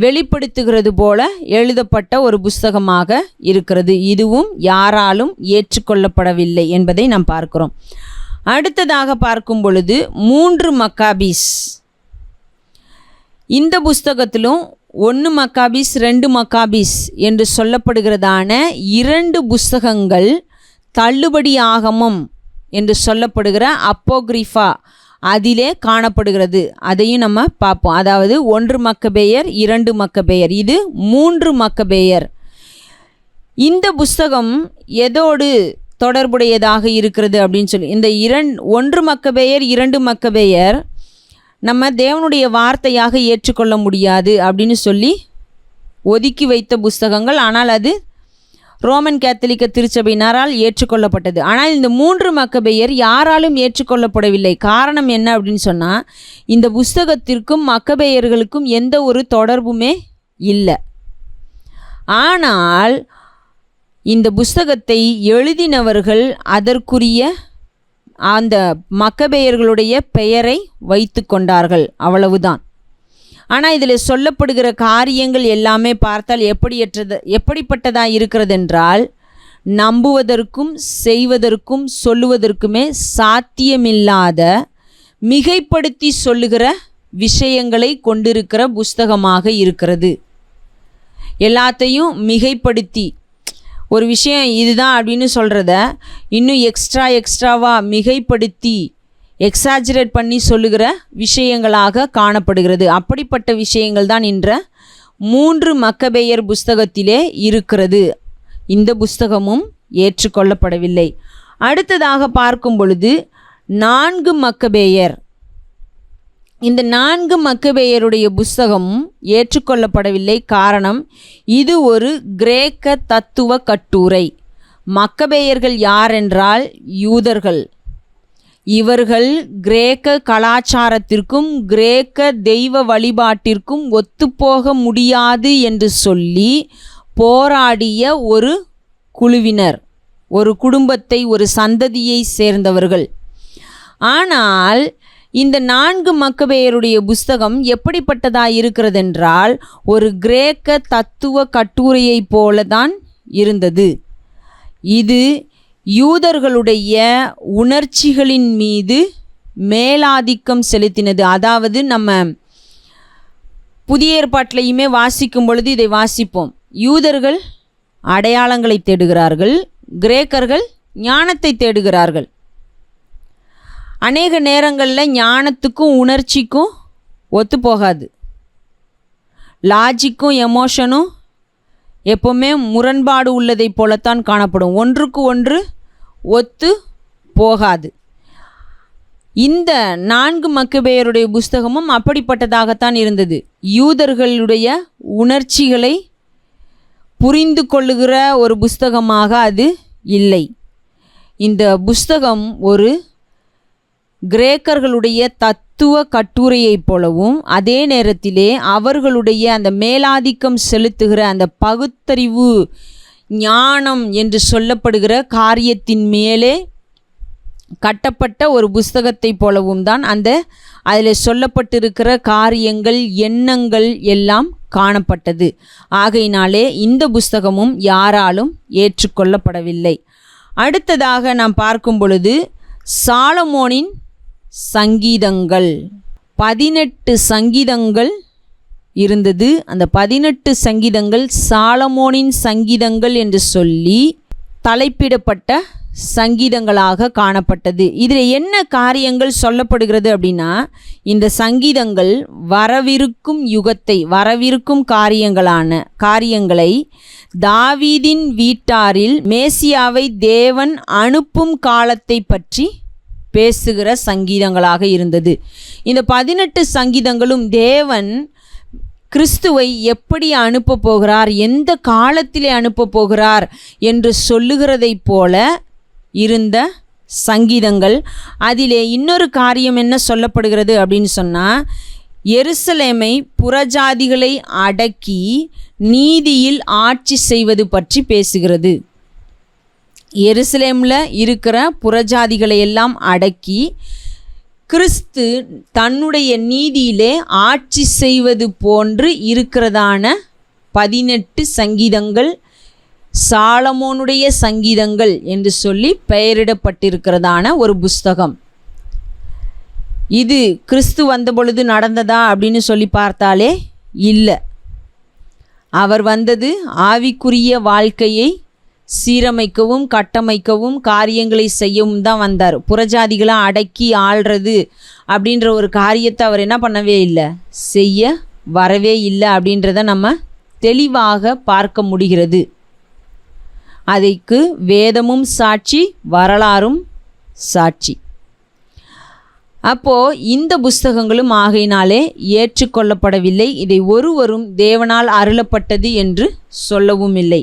வெளிப்படுத்துகிறது போல எழுதப்பட்ட ஒரு புஸ்தகமாக இருக்கிறது. இதுவும் யாராலும் ஏற்றுக்கொள்ளப்படவில்லை என்பதை நாம் பார்க்கிறோம். அடுத்ததாக பார்க்கும் பொழுது 3 மக்காபீஸ். இந்த புஸ்தகத்திலும் 1 மக்காபீஸ் 2 மக்காபீஸ் என்று சொல்லப்படுகிறதான 2 புஸ்தகங்கள் தள்ளுபடி ஆகமம் என்று சொல்லப்படுகிற அப்போகிரிஃபா அதிலே காணப்படுகிறது. அதையும் நம்ம பார்ப்போம். அதாவது 1 மக்கபேயர் 2 மக்கபேயர், இது 3 மக்கபேயர். இந்த புஸ்தகம் எதோடு தொடர்புடையதாக இருக்கிறது அப்படின்னு சொல்லி, இந்த 1 மக்கபேயர் 2 மக்கபேயர் நம்ம தேவனுடைய வார்த்தையாக ஏற்றுக்கொள்ள முடியாது அப்படின்னு சொல்லி ஒதுக்கி வைத்த புஸ்தகங்கள். ஆனால் அது ரோமன் கேத்தலிக்க திருச்சபையினரால் ஏற்றுக்கொள்ளப்பட்டது. ஆனால் இந்த 3 மக்கபேயர் யாராலும் ஏற்றுக்கொள்ளப்படவில்லை. காரணம் என்ன அப்படின்னு சொன்னால், இந்த புஸ்தகத்திற்கும் மக்கபேயர்களுக்கும் எந்த ஒரு தொடர்புமே இல்லை. ஆனால் இந்த புஸ்தகத்தை எழுதினவர்கள் அதற்குரிய அந்த மக்கபேயர்களுடைய பெயரை வைத்து கொண்டார்கள், அவ்வளவுதான். ஆனால் இதில் சொல்லப்படுகிற காரியங்கள் எல்லாமே பார்த்தால் எப்படிப்பட்டதாக இருக்கிறது என்றால், நம்புவதற்கும் செய்வதற்கும் சொல்லுவதற்குமே சாத்தியமில்லாத, மிகைப்படுத்தி சொல்லுகிற விஷயங்களை கொண்டிருக்கிற புஸ்தகமாக இருக்கிறது. எல்லாத்தையும் மிகைப்படுத்தி ஒரு விஷயம் இதுதான் அப்படின்னு சொல்கிறத இன்னும் எக்ஸ்ட்ராவாக மிகைப்படுத்தி எக்ஸாஜரேட் பண்ணி சொல்லுகிற விஷயங்களாக காணப்படுகிறது. அப்படிப்பட்ட விஷயங்கள் தான் இன்ற 3 மக்கபேயர் புஸ்தகத்திலே இருக்கிறது. இந்த புஸ்தகமும் ஏற்றுக்கொள்ளப்படவில்லை. அடுத்ததாக பார்க்கும் பொழுது 4 மக்கபேயர். இந்த 4 மக்கபேயருடைய புஸ்தகம் ஏற்றுக்கொள்ளப்படவில்லை. காரணம், இது ஒரு கிரேக்க தத்துவ கட்டுரை. மக்கபேயர்கள் யார் என்றால் யூதர்கள். இவர்கள் கிரேக்க கலாச்சாரத்திற்கும் கிரேக்க தெய்வ வழிபாட்டிற்கும் ஒத்துப்போக முடியாது என்று சொல்லி போராடிய ஒரு குழுவினர், ஒரு குடும்பத்தை, ஒரு சந்ததியை சேர்ந்தவர்கள். ஆனால் இந்த 4 மக்கபேயருடைய புஸ்தகம் எப்படிப்பட்டதாக இருக்கிறது என்றால், ஒரு கிரேக்க தத்துவ கட்டுரையைப் போல தான் இருந்தது. இது யூதர்களுடைய உணர்ச்சிகளின் மீது மேலாதிக்கம் செலுத்தினது. அதாவது நம்ம புதிய ஏற்பாட்டிலையுமே வாசிக்கும் பொழுது இதை வாசிப்போம். யூதர்கள் அடையாளங்களை தேடுகிறார்கள், கிரேக்கர்கள் ஞானத்தை தேடுகிறார்கள். அநேக நேரங்களில் ஞானத்துக்கும் உணர்ச்சிக்கும் ஒத்து போகாது. லாஜிக்கும் எமோஷனும் எப்போவுமே முரண்பாடு உள்ளதை போலத்தான் காணப்படும். ஒன்றுக்கு ஒன்று ஒத்து போகாது. இந்த 4 மக்கபேயருடைய புஸ்தகமும் அப்படிப்பட்டதாகத்தான் இருந்தது. யூதர்களுடைய உணர்ச்சிகளை புரிந்து கொள்ளுகிற ஒரு புஸ்தகமாக அது இல்லை. இந்த புஸ்தகம் ஒரு கிரேக்கர்களுடைய தத்துவ கட்டுரையைப் போலவும், அதே நேரத்திலே அவர்களுடைய அந்த மேலாதிக்கம் செலுத்துகிற அந்த பகுத்தறிவு ஞானம் என்று சொல்லப்படுகிற காரியத்தின் மேலே கட்டப்பட்ட ஒரு புஸ்தகத்தை போலவும் தான் அதில் சொல்லப்பட்டிருக்கிற காரியங்கள், எண்ணங்கள் எல்லாம் காணப்பட்டது. ஆகையினாலே இந்த புஸ்தகமும் யாராலும் ஏற்றுக்கொள்ளப்படவில்லை. அடுத்ததாக நாம் பார்க்கும் பொழுது சாலமோனின் சங்கீதங்கள், 18 சங்கீதங்கள் இருந்தது. அந்த 18 சங்கீதங்கள் சாலமோனின் சங்கீதங்கள் என்று சொல்லி தலைப்பிடப்பட்ட சங்கீதங்களாக காணப்பட்டது. இதில் என்ன காரியங்கள் சொல்லப்படுகிறது அப்படின்னா, இந்த சங்கீதங்கள் வரவிருக்கும் யுகத்தை, வரவிருக்கும் காரியங்களை தாவீதின் வீட்டாரில் மேசியாவை தேவன் அனுப்பும் காலத்தை பற்றி பேசுகிற சங்கீதங்களாக இருந்தது. இந்த 18 சங்கீதங்களும் தேவன் கிறிஸ்துவை எப்படி அனுப்ப போகிறார், எந்த காலத்திலே அனுப்ப போகிறார் என்று சொல்லுகிறதை போல இருந்த சங்கீதங்கள். அதிலே இன்னொரு காரியம் என்ன சொல்லப்படுகிறது அப்படின்னு சொன்னால், எருசலேமை புறஜாதிகளை அடக்கி நீதியில் ஆட்சி செய்வது பற்றி பேசுகிறது. எருசலேமில் இருக்கிற புறஜாதிகளை எல்லாம் அடக்கி கிறிஸ்து தன்னுடைய நீதியிலே ஆட்சி செய்வது போன்று இருக்கிறதான 18 சங்கீதங்கள் சாலமோனுடைய சங்கீதங்கள் என்று சொல்லி பெயரிடப்பட்டிருக்கிறதான ஒரு புஸ்தகம். இது கிறிஸ்து வந்த பொழுது நடந்ததா அப்படின்னு சொல்லி பார்த்தாலே இல்லை. அவர் வந்தது ஆவிக்குரிய வாழ்க்கையை சீரமைக்கவும் கட்டமைக்கவும் காரியங்களை செய்யவும் தான் வந்தார். புறஜாதிகளை அடக்கி ஆள்றது அப்படின்ற ஒரு காரியத்தை அவர் என்ன பண்ணவே இல்லை, செய்ய வரவே இல்லை அப்படின்றத நம்ம தெளிவாக பார்க்க முடிகிறது. அதற்கு வேதமும் சாட்சி, வரலாறும் சாட்சி. அப்போது இந்த புஸ்தகங்களும் ஆகையினாலே ஏற்றுக்கொள்ளப்படவில்லை. இதை ஒருவரும் தேவனால் அருளப்பட்டது என்று சொல்லவும் இல்லை.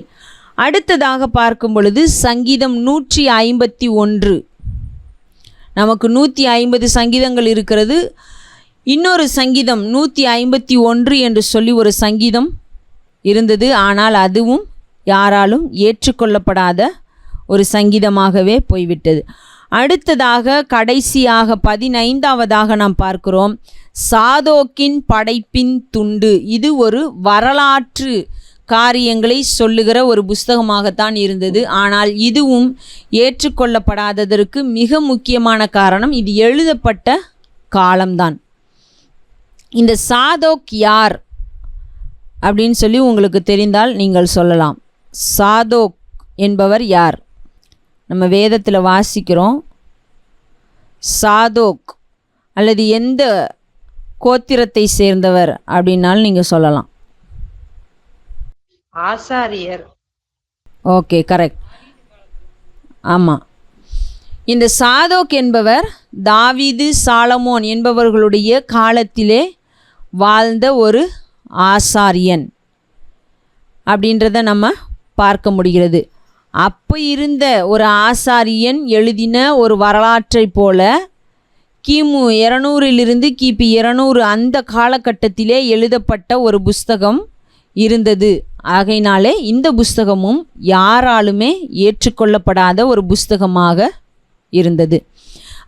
அடுத்ததாக பார்க்கும் பொழுது சங்கீதம் 151. நமக்கு 150 சங்கீதங்கள் இருக்கிறது. இன்னொரு சங்கீதம் 151 என்று சொல்லி ஒரு சங்கீதம் இருந்தது. ஆனால் அதுவும் யாராலும் ஏற்றுக்கொள்ளப்படாத ஒரு சங்கீதமாகவே போய்விட்டது. அடுத்ததாக கடைசியாக 15ஆவதாக நாம் பார்க்கிறோம் சாதோக்கின் படைப்பின் துண்டு. இது ஒரு வரலாற்று காரியங்களை சொல்லுகிற ஒரு புஸ்தகமாகத்தான் இருந்தது. ஆனால் இதுவும் ஏற்றுக்கொள்ளப்படாததற்கு மிக முக்கியமான காரணம் இது எழுதப்பட்ட காலம்தான். இந்த சாதோக் யார் அப்படின்னு சொல்லி உங்களுக்கு தெரிந்தால் நீங்கள் சொல்லலாம். சாதோக் என்பவர் யார்? நம்ம வேதத்தில் வாசிக்கிறோம். சாதோக் அல்லது எந்த கோத்திரத்தை சேர்ந்தவர் அப்படின்னாலும் நீங்கள் சொல்லலாம். ஆசாரியர். Okay, correct. ஆமாம். இந்த சாதோக் என்பவர் தாவீது, சாலமோன் என்பவர்களுடைய காலத்திலே வாழ்ந்த ஒரு ஆசாரியன் அப்படின்றத நம்ம பார்க்க முடிகிறது. அப்போ இருந்த ஒரு ஆசாரியன் எழுதின ஒரு வரலாற்றை போல கிமு 200 கிபி 200 அந்த காலகட்டத்திலே எழுதப்பட்ட ஒரு புஸ்தகம் இருந்தது. ஆகையினாலே இந்த புஸ்தகமும் யாராலுமே ஏற்றுக்கொள்ளப்படாத ஒரு புஸ்தகமாக இருந்தது.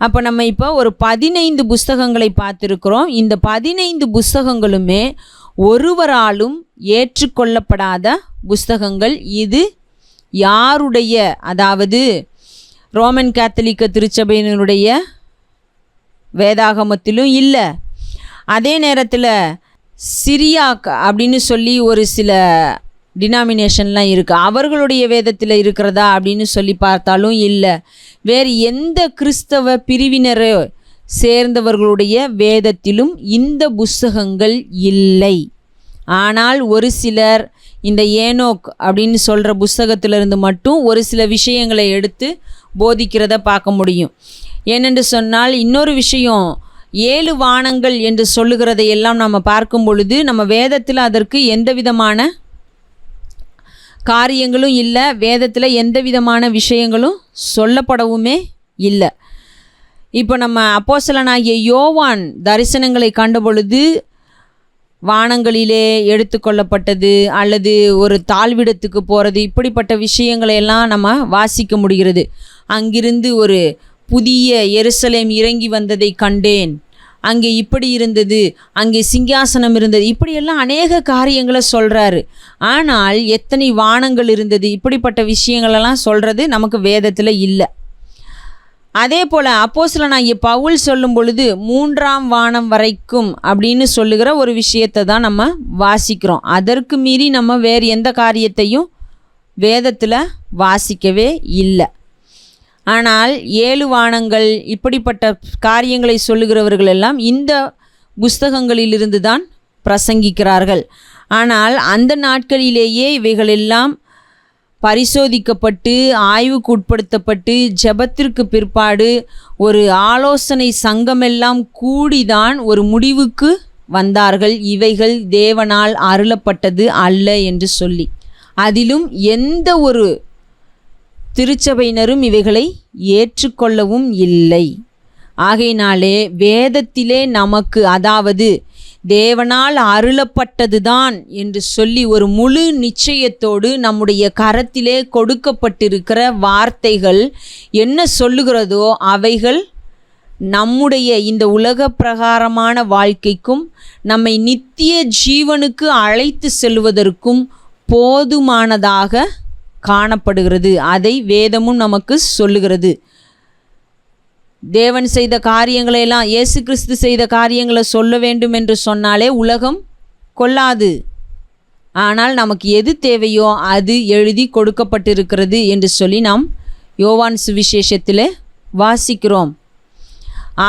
அப்போ நம்ம இப்போ ஒரு 15 புஸ்தகங்களை பார்த்துருக்கிறோம். இந்த 15 புஸ்தகங்களுமே ஒருவராலும் ஏற்றுக்கொள்ளப்படாத புஸ்தகங்கள். இது யாருடைய, அதாவது ரோமன் கேத்தலிக்க திருச்சபையினுடைய வேதாகமத்திலும் இல்லை. அதே நேரத்தில் சிரியாக் அப்படின்னு சொல்லி ஒரு சில டினாமினேஷன்லாம் இருக்குது, அவர்களுடைய வேதத்தில் இருக்கிறதா அப்படின்னு சொல்லி பார்த்தாலும் இல்லை. வேறு எந்த கிறிஸ்தவ பிரிவினரை சேர்ந்தவர்களுடைய வேதத்திலும் இந்த புஸ்தகங்கள் இல்லை. ஆனால் ஒரு சிலர் இந்த ஏனோக் அப்படின்னு சொல்கிற புஸ்தகத்திலிருந்து மட்டும் ஒரு சில விஷயங்களை எடுத்து போதிக்கிறத பார்க்க முடியும். ஏனென்று சொன்னால் இன்னொரு விஷயம், 7 வானங்கள் என்று சொல்லுகிறதையெல்லாம் நம்ம பார்க்கும் பொழுது நம்ம வேதத்தில் அதற்கு எந்த விதமான காரியங்களும் இல்லை, வேதத்தில் எந்த விதமான விஷயங்களும் சொல்லப்படவுமே இல்லை. இப்போ நம்ம அப்போஸ்தலனாகிய யோவான் தரிசனங்களை கண்ட பொழுது வானங்களிலே எடுத்துக்கொள்ளப்பட்டது அல்லது ஒரு தாழ்விடத்துக்கு போகிறது, இப்படிப்பட்ட விஷயங்களையெல்லாம் நம்ம வாசிக்க முடிகிறது. அங்கிருந்து ஒரு புதிய எருசலேம் இறங்கி வந்ததை கண்டேன், அங்கே இப்படி இருந்தது, அங்கே சிங்காசனம் இருந்தது, இப்படியெல்லாம் அநேக காரியங்களை சொல்கிறாரு. ஆனால் எத்தனை வானங்கள் இருந்தது, இப்படிப்பட்ட விஷயங்களெல்லாம் சொல்கிறது நமக்கு வேதத்தில் இல்லை. அதே போல் அப்போஸ்தலனாகிய பவுல் சொல்லும் பொழுது 3ஆம் வானம் வரைக்கும் அப்படின்னு சொல்லுகிற ஒரு விஷயத்தை தான் நம்ம வாசிக்கிறோம். அதற்கு மீறி நம்ம வேறு எந்த காரியத்தையும் வேதத்தில் வாசிக்கவே இல்லை. ஆனால் 7 வானங்கள் இப்படிப்பட்ட காரியங்களை சொல்லுகிறவர்கள் எல்லாம் இந்த புஸ்தகங்களிலிருந்து தான் பிரசங்கிக்கிறார்கள். ஆனால் அந்த நாட்களிலேயே இவைகளெல்லாம் பரிசோதிக்கப்பட்டு ஆய்வுக்கு உட்படுத்தப்பட்டு ஜெபத்திற்கு பிற்பாடு ஒரு ஆலோசனை சங்கமெல்லாம் கூடிதான் ஒரு முடிவுக்கு வந்தார்கள், இவைகள் தேவனால் அருளப்பட்டது அல்ல என்று சொல்லி. அதிலும் எந்த ஒரு திருச்சபையினரும் இவைகளை ஏற்றுக்கொள்ளவும் இல்லை. ஆகையினாலே வேதத்திலே நமக்கு, அதாவது தேவனால் அருளப்பட்டதுதான் என்று சொல்லி ஒரு முழு நிச்சயத்தோடு நம்முடைய கரத்திலே கொடுக்கப்பட்டிருக்கிற வார்த்தைகள் என்ன சொல்லுகிறதோ அவைகள் நம்முடைய இந்த உலக பிரகாரமான வாழ்க்கைக்கும் நம்மை நித்திய ஜீவனுக்கு அழைத்து செல்வதற்கும் போதுமானதாக காணப்படுகிறது. அதை வேதமும் நமக்கு சொல்லுகிறது. தேவன் செய்த காரியங்களையெல்லாம், இயேசு கிறிஸ்து செய்த காரியங்களை சொல்ல வேண்டும் என்று சொன்னாலே உலகம் கொள்ளாது. ஆனால் நமக்கு எது தேவையோ அது எழுதி கொடுக்கப்பட்டிருக்கிறது என்று சொல்லி நாம் யோவான் சுவிசேஷத்தில் வாசிக்கிறோம்.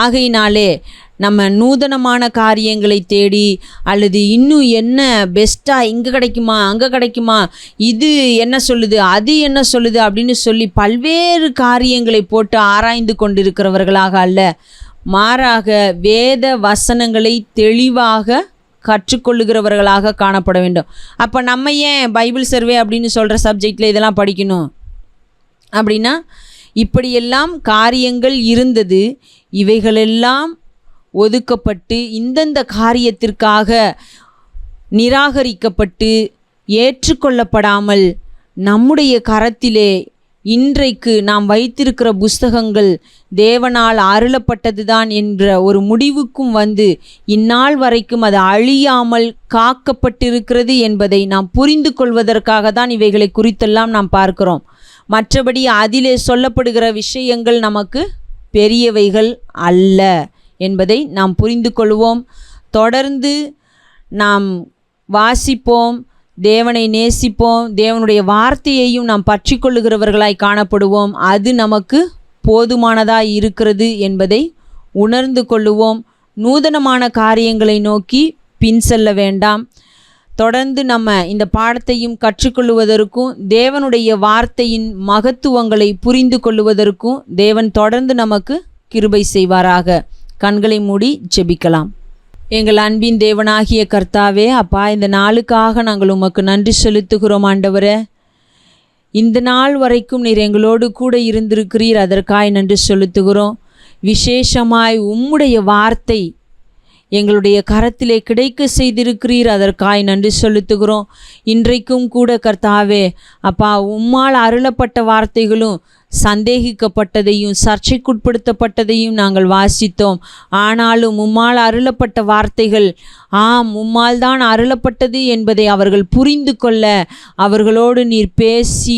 ஆகையினாலே நம்ம நூதனமான காரியங்களை தேடி அல்லது இன்னும் என்ன பெஸ்ட்டாக இங்கே கிடைக்குமா அங்கே கிடைக்குமா, இது என்ன சொல்லுது அது என்ன சொல்லுது அப்படின்னு சொல்லி பல்வேறு காரியங்களை போட்டு ஆராய்ந்து கொண்டிருக்கிறவர்களாக அல்ல, மாறாக வேத வசனங்களை தெளிவாக கற்றுக்கொள்ளுகிறவர்களாக காணப்பட வேண்டும். அப்போ நம்ம ஏன் பைபிள் சர்வே அப்படின்னு சொல்கிற சப்ஜெக்டில் இதெல்லாம் படிக்கணும் அப்படின்னா, இப்படியெல்லாம் காரியங்கள் இருந்தது. இவைகளெல்லாம் ஒதுக்கப்பட்டு இந்தந்த காரியத்திற்காக நிராகரிக்கப்பட்டு ஏற்றுக்கொள்ளப்படாமல் நம்முடைய கரத்திலே இன்றைக்கு நாம் வைத்திருக்கிற புஸ்தகங்கள் தேவனால் அருளப்பட்டதுதான் என்ற ஒரு முடிவுக்கும் வந்து இந்நாள் வரைக்கும் அது அழியாமல் காக்கப்பட்டிருக்கிறது என்பதை நாம் புரிந்து கொள்வதற்காக தான் இவைகளை குறித்தெல்லாம் நாம் பார்க்கிறோம். மற்றபடி அதிலே சொல்லப்படுகிற விஷயங்கள் நமக்கு பெரியவைகள் அல்ல என்பதை நாம் புரிந்து கொள்வோம். தொடர்ந்து நாம் வாசிப்போம், தேவனை நேசிப்போம், தேவனுடைய வார்த்தையையும் நாம் பற்றி கொள்ளுகிறவர்களாய் காணப்படுவோம். அது நமக்கு போதுமானதாய் இருக்கிறது என்பதை உணர்ந்து கொள்ளுவோம். நூதனமான காரியங்களை நோக்கி பின் செல்ல வேண்டாம். தொடர்ந்து நம்ம இந்த பாடத்தையும் கற்றுக்கொள்வதற்கும் தேவனுடைய வார்த்தையின் மகத்துவங்களை புரிந்து கொள்வதற்கும் தேவன் தொடர்ந்து நமக்கு கிருபை செய்வாராக. கண்களை மூடி ஜெபிக்கலாம். எங்கள் அன்பின் தேவனாகிய கர்த்தாவே, அப்பா, இந்த நாளுக்காக நாங்கள் உமக்கு நன்றி செலுத்துகிறோம். ஆண்டவரே, இந்த நாள் வரைக்கும் நீர் எங்களோடு கூட இருந்திருக்கிறீர், அதற்காய் நன்றி செலுத்துகிறோம். விசேஷமாய் உம்முடைய வார்த்தை எங்களுடைய கரத்திலே கிடைக்க செய்திருக்கிறீர், அதற்காய் நன்றி செலுத்துகிறோம். இன்றைக்கும் கூட கர்த்தாவே, அப்பா, உம்மால் அருளப்பட்ட வார்த்தைகளும் சந்தேகிக்கப்பட்டதையும் சர்ச்சைக்குட்படுத்தப்பட்டதையும் நாங்கள் வாசித்தோம். ஆனாலும் உம்மால் அருளப்பட்ட வார்த்தைகள் ஆம் உம்மால் தான் அருளப்பட்டது என்பதை அவர்கள் புரிந்து கொள்ள அவர்களோடு நீர் பேசி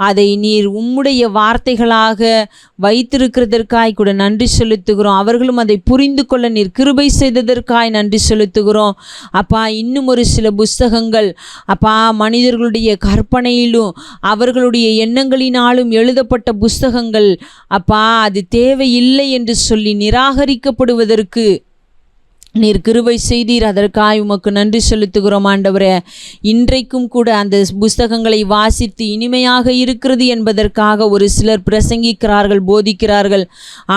அதை நீர் உம்முடைய வார்த்தைகளாக வைத்திருக்கிறதற்காய் கூட நன்றி செலுத்துகிறோம். அவர்களும் அதை புரிந்து கொள்ள நீர் கிருபை செய்ததற்காய் நன்றி செலுத்துகிறோம். அப்பா, இன்னும் ஒரு சில புஸ்தகங்கள் அப்பா மனிதர்களுடைய கற்பனையிலும் அவர்களுடைய எண்ணங்களினாலும் எழுதப்பட்ட புஸ்தகங்கள் அப்பா அது தேவையில்லை என்று சொல்லி நிராகரிக்கப்படுவதற்கு நீர் கிருபை செய்தீர், அதற்காய் உமக்கு நன்றி செலுத்துகிறோம். ஆண்டவரே, இன்றைக்கும் கூட அந்த புஸ்தகங்களை வாசித்து இனிமையாக இருக்கிறது என்பதற்காக ஒரு சிலர் பிரசங்கிக்கிறார்கள், போதிக்கிறார்கள்.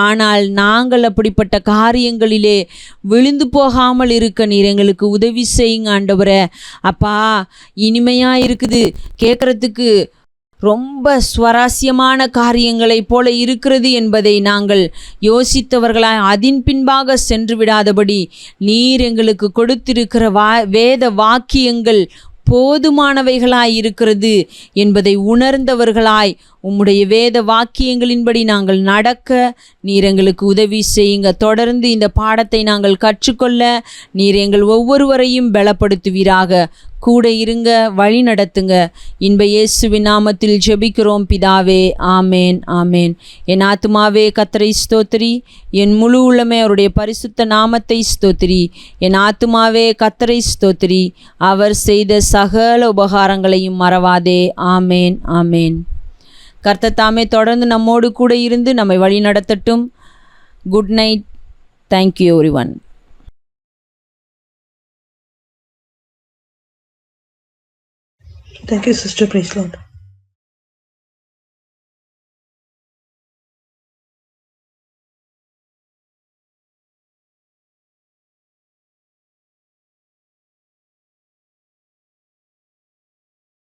ஆனால் நாங்கள் அப்படிப்பட்ட காரியங்களிலே விழுந்து போகாமல் இருக்க நீர் எங்களுக்கு உதவி செய்யுங்க ஆண்டவரே. அப்பா, இனிமையாக இருக்குது, கேட்குறதுக்கு ரொம்ப சுவாரஸ்யமான காரியங்களைப் போல இருக்கிறது என்பதை நாங்கள் யோசித்தவர்களாய் அதின் பின்பாக சென்று விடாதபடி நீர் எங்களுக்கு கொடுத்திருக்கிற வேத வாக்கியங்கள் போதுமானவைகளாய் இருக்கிறது என்பதை உணர்ந்தவர்களாய் உம்முடைய வேத வாக்கியங்களின்படி நாங்கள் நடக்க நீர் எங்களுக்கு உதவி செய்யுங்க. தொடர்ந்து இந்த பாடத்தை நாங்கள் கற்றுக்கொள்ள நீர் எங்கள் ஒவ்வொருவரையும் பலப்படுத்துவீராக. கூட இருங்க, வழி நடத்துங்க. இன்ப இயேசுவின் நாமத்தில் ஜெபிக்கிறோம் பிதாவே, ஆமேன் ஆமேன். என் ஆத்துமாவே கர்த்தரை ஸ்தோத்திரி, என் முழு உள்ளமே அவருடைய பரிசுத்த நாமத்தை ஸ்தோத்திரி. என் ஆத்துமாவே கர்த்தரை ஸ்தோத்திரி, அவர் செய்த சகல உபகாரங்களையும் மறவாதே. ஆமேன் ஆமேன். கர்த்தர் தாமே தொடர்ந்து நம்மோடு கூட இருந்து நம்மை வழி நடத்தட்டும். Good night. Thank you everyone. Thank you, Sister. Praise Lord.